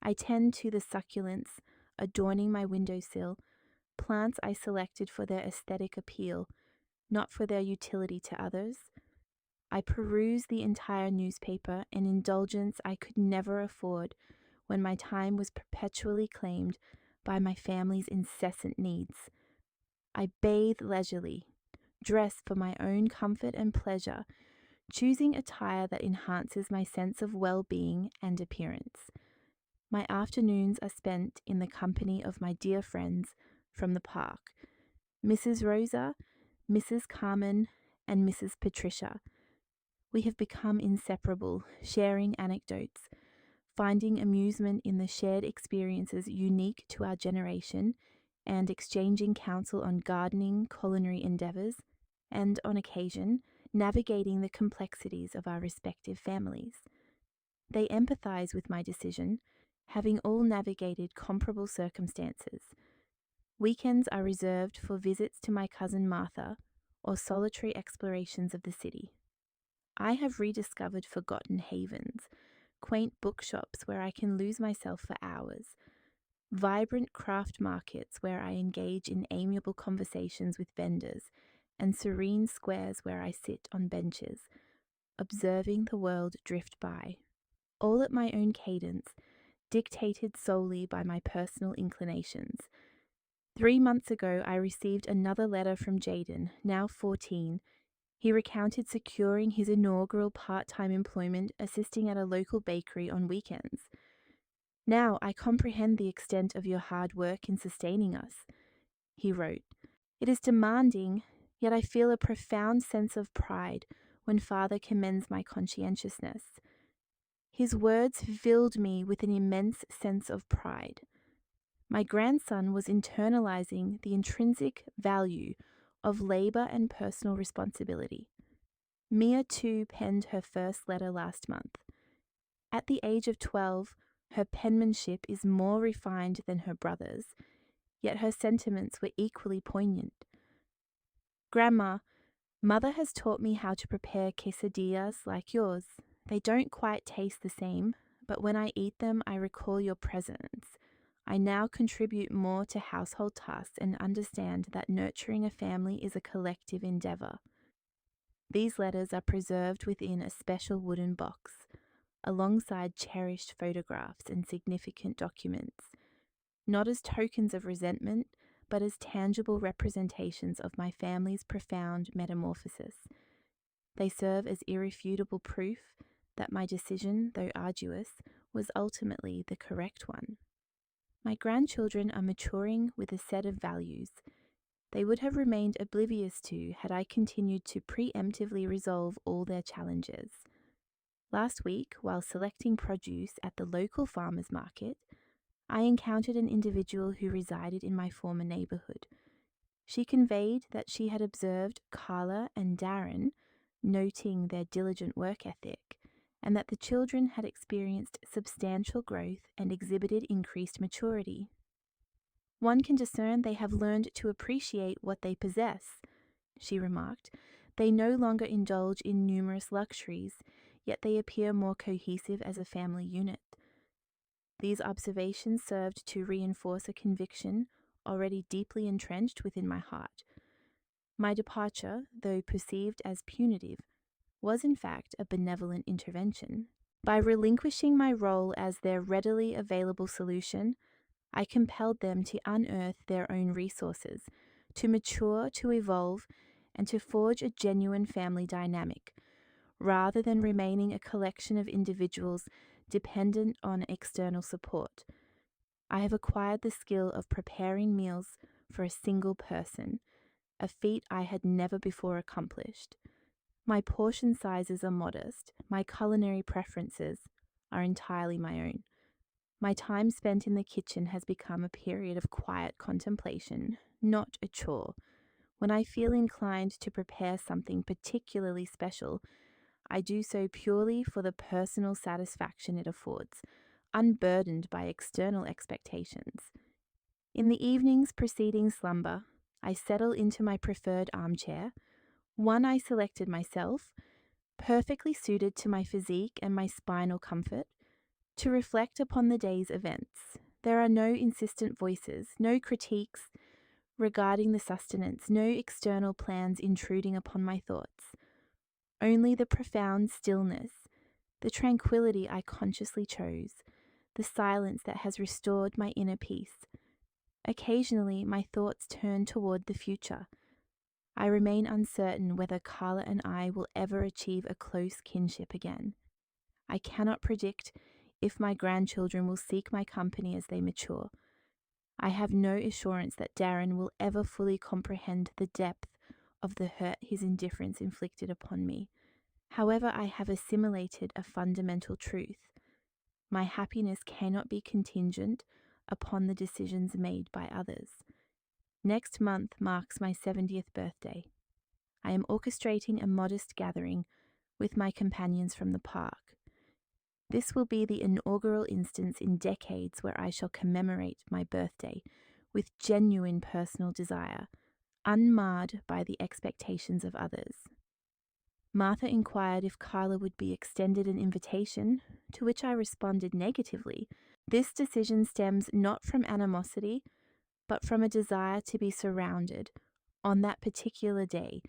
I tend to the succulents adorning my windowsill, plants I selected for their aesthetic appeal, not for their utility to others. I peruse the entire newspaper, an indulgence I could never afford when my time was perpetually claimed by my family's incessant needs. I bathe leisurely, dress for my own comfort and pleasure, choosing attire that enhances my sense of well-being and appearance. My afternoons are spent in the company of my dear friends from the park, Mrs. Rosa, Mrs. Carmen, and Mrs. Patricia. We have become inseparable, sharing anecdotes, finding amusement in the shared experiences unique to our generation, and exchanging counsel on gardening, culinary endeavours, and, on occasion, navigating the complexities of our respective families. They empathise with my decision, having all navigated comparable circumstances. Weekends are reserved for visits to my cousin Martha or solitary explorations of the city. I have rediscovered forgotten havens, quaint bookshops where I can lose myself for hours, vibrant craft markets where I engage in amiable conversations with vendors, and serene squares where I sit on benches, observing the world drift by, all at my own cadence, dictated solely by my personal inclinations. 3 months ago, I received another letter from Jaden, now 14. He recounted securing his inaugural part-time employment assisting at a local bakery on weekends. "Now I comprehend the extent of your hard work in sustaining us," he wrote. "It is demanding, yet I feel a profound sense of pride when Father commends my conscientiousness." His words filled me with an immense sense of pride. My grandson was internalizing the intrinsic value of labor and personal responsibility. Mia, too, penned her first letter last month. At the age of 12, her penmanship is more refined than her brother's, yet her sentiments were equally poignant. "Grandma, Mother has taught me how to prepare quesadillas like yours. They don't quite taste the same, but when I eat them, I recall your presence. I now contribute more to household tasks and understand that nurturing a family is a collective endeavor." These letters are preserved within a special wooden box, alongside cherished photographs and significant documents, not as tokens of resentment, but as tangible representations of my family's profound metamorphosis. They serve as irrefutable proof that my decision, though arduous, was ultimately the correct one. My grandchildren are maturing with a set of values they would have remained oblivious to had I continued to preemptively resolve all their challenges. Last week, while selecting produce at the local farmers market, I encountered an individual who resided in my former neighborhood. She conveyed that she had observed Carla and Darren, noting their diligent work ethic, and that the children had experienced substantial growth and exhibited increased maturity. "One can discern they have learned to appreciate what they possess," she remarked. "They no longer indulge in numerous luxuries, yet they appear more cohesive as a family unit." These observations served to reinforce a conviction already deeply entrenched within my heart. My departure, though perceived as punitive, was in fact a benevolent intervention. By relinquishing my role as their readily available solution, I compelled them to unearth their own resources, to mature, to evolve, and to forge a genuine family dynamic, rather than remaining a collection of individuals dependent on external support. I have acquired the skill of preparing meals for a single person, a feat I had never before accomplished. My portion sizes are modest, my culinary preferences are entirely my own. My time spent in the kitchen has become a period of quiet contemplation, not a chore. When I feel inclined to prepare something particularly special, I do so purely for the personal satisfaction it affords, unburdened by external expectations. In the evenings preceding slumber, I settle into my preferred armchair, one I selected myself, perfectly suited to my physique and my spinal comfort, to reflect upon the day's events. There are no insistent voices, no critiques regarding the sustenance, no external plans intruding upon my thoughts. Only the profound stillness, the tranquility I consciously chose, the silence that has restored my inner peace. Occasionally, my thoughts turn toward the future. I remain uncertain whether Carla and I will ever achieve a close kinship again. I cannot predict if my grandchildren will seek my company as they mature. I have no assurance that Darren will ever fully comprehend the depth of the hurt his indifference inflicted upon me. However, I have assimilated a fundamental truth. My happiness cannot be contingent upon the decisions made by others. Next month marks my 70th birthday. I am orchestrating a modest gathering with my companions from the park. This will be the inaugural instance in decades where I shall commemorate my birthday with genuine personal desire, unmarred by the expectations of others. Martha inquired if Carla would be extended an invitation, to which I responded negatively. This decision stems not from animosity, but from a desire to be surrounded, on that particular day,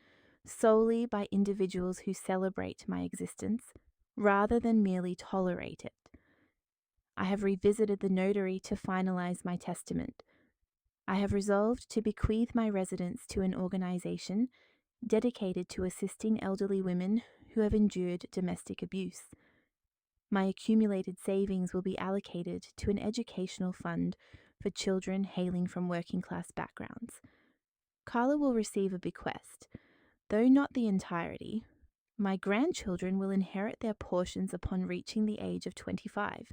solely by individuals who celebrate my existence, rather than merely tolerate it. I have revisited the notary to finalize my testament. I have resolved to bequeath my residence to an organization dedicated to assisting elderly women who have endured domestic abuse. My accumulated savings will be allocated to an educational fund for children hailing from working class backgrounds. Carla will receive a bequest, though not the entirety. My grandchildren will inherit their portions upon reaching the age of 25,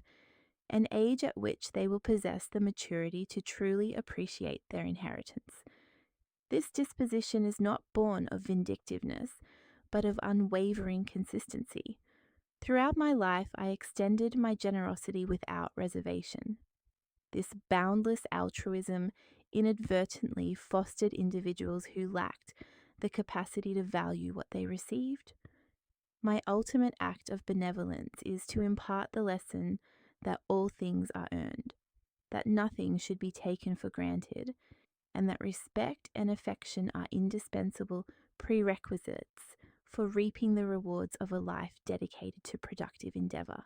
an age at which they will possess the maturity to truly appreciate their inheritance. This disposition is not born of vindictiveness, but of unwavering consistency. Throughout my life, I extended my generosity without reservation. This boundless altruism inadvertently fostered individuals who lacked the capacity to value what they received. My ultimate act of benevolence is to impart the lesson that all things are earned, that nothing should be taken for granted, and that respect and affection are indispensable prerequisites for reaping the rewards of a life dedicated to productive endeavor.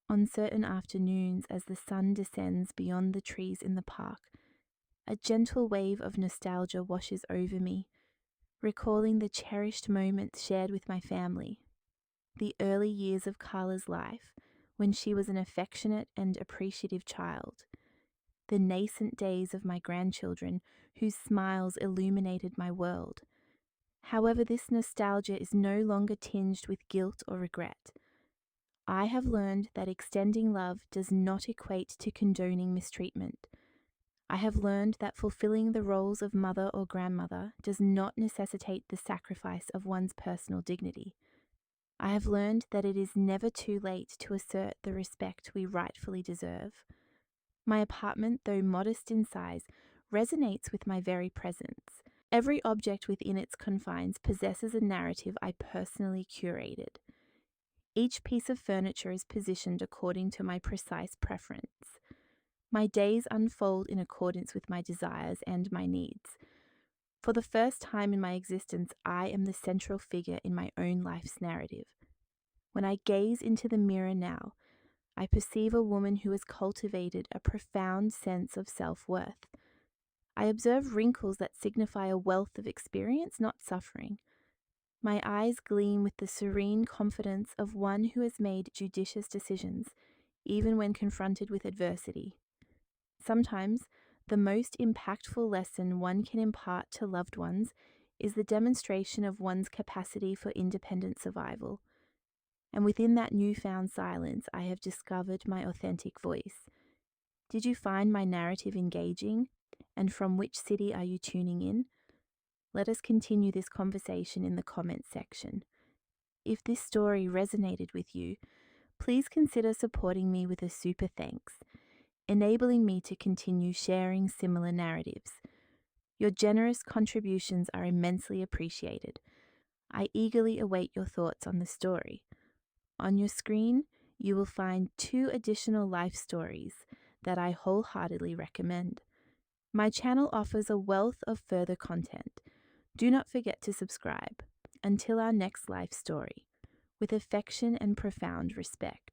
On certain afternoons, as the sun descends beyond the trees in the park, a gentle wave of nostalgia washes over me, recalling the cherished moments shared with my family, the early years of Carla's life when she was an affectionate and appreciative child, the nascent days of my grandchildren whose smiles illuminated my world. However, this nostalgia is no longer tinged with guilt or regret. I have learned that extending love does not equate to condoning mistreatment. I have learned that fulfilling the roles of mother or grandmother does not necessitate the sacrifice of one's personal dignity. I have learned that it is never too late to assert the respect we rightfully deserve. My apartment, though modest in size, resonates with my very presence. Every object within its confines possesses a narrative I personally curated. Each piece of furniture is positioned according to my precise preference. My days unfold in accordance with my desires and my needs. For the first time in my existence, I am the central figure in my own life's narrative. When I gaze into the mirror now, I perceive a woman who has cultivated a profound sense of self-worth. I observe wrinkles that signify a wealth of experience, not suffering. My eyes gleam with the serene confidence of one who has made judicious decisions, even when confronted with adversity. Sometimes, the most impactful lesson one can impart to loved ones is the demonstration of one's capacity for independent survival. And within that newfound silence, I have discovered my authentic voice. Did you find my narrative engaging? And from which city are you tuning in? Let us continue this conversation in the comments section. If this story resonated with you, please consider supporting me with a super thanks, enabling me to continue sharing similar narratives. Your generous contributions are immensely appreciated. I eagerly await your thoughts on the story. On your screen, you will find 2 additional life stories that I wholeheartedly recommend. My channel offers a wealth of further content. Do not forget to subscribe. Until our next life story, with affection and profound respect.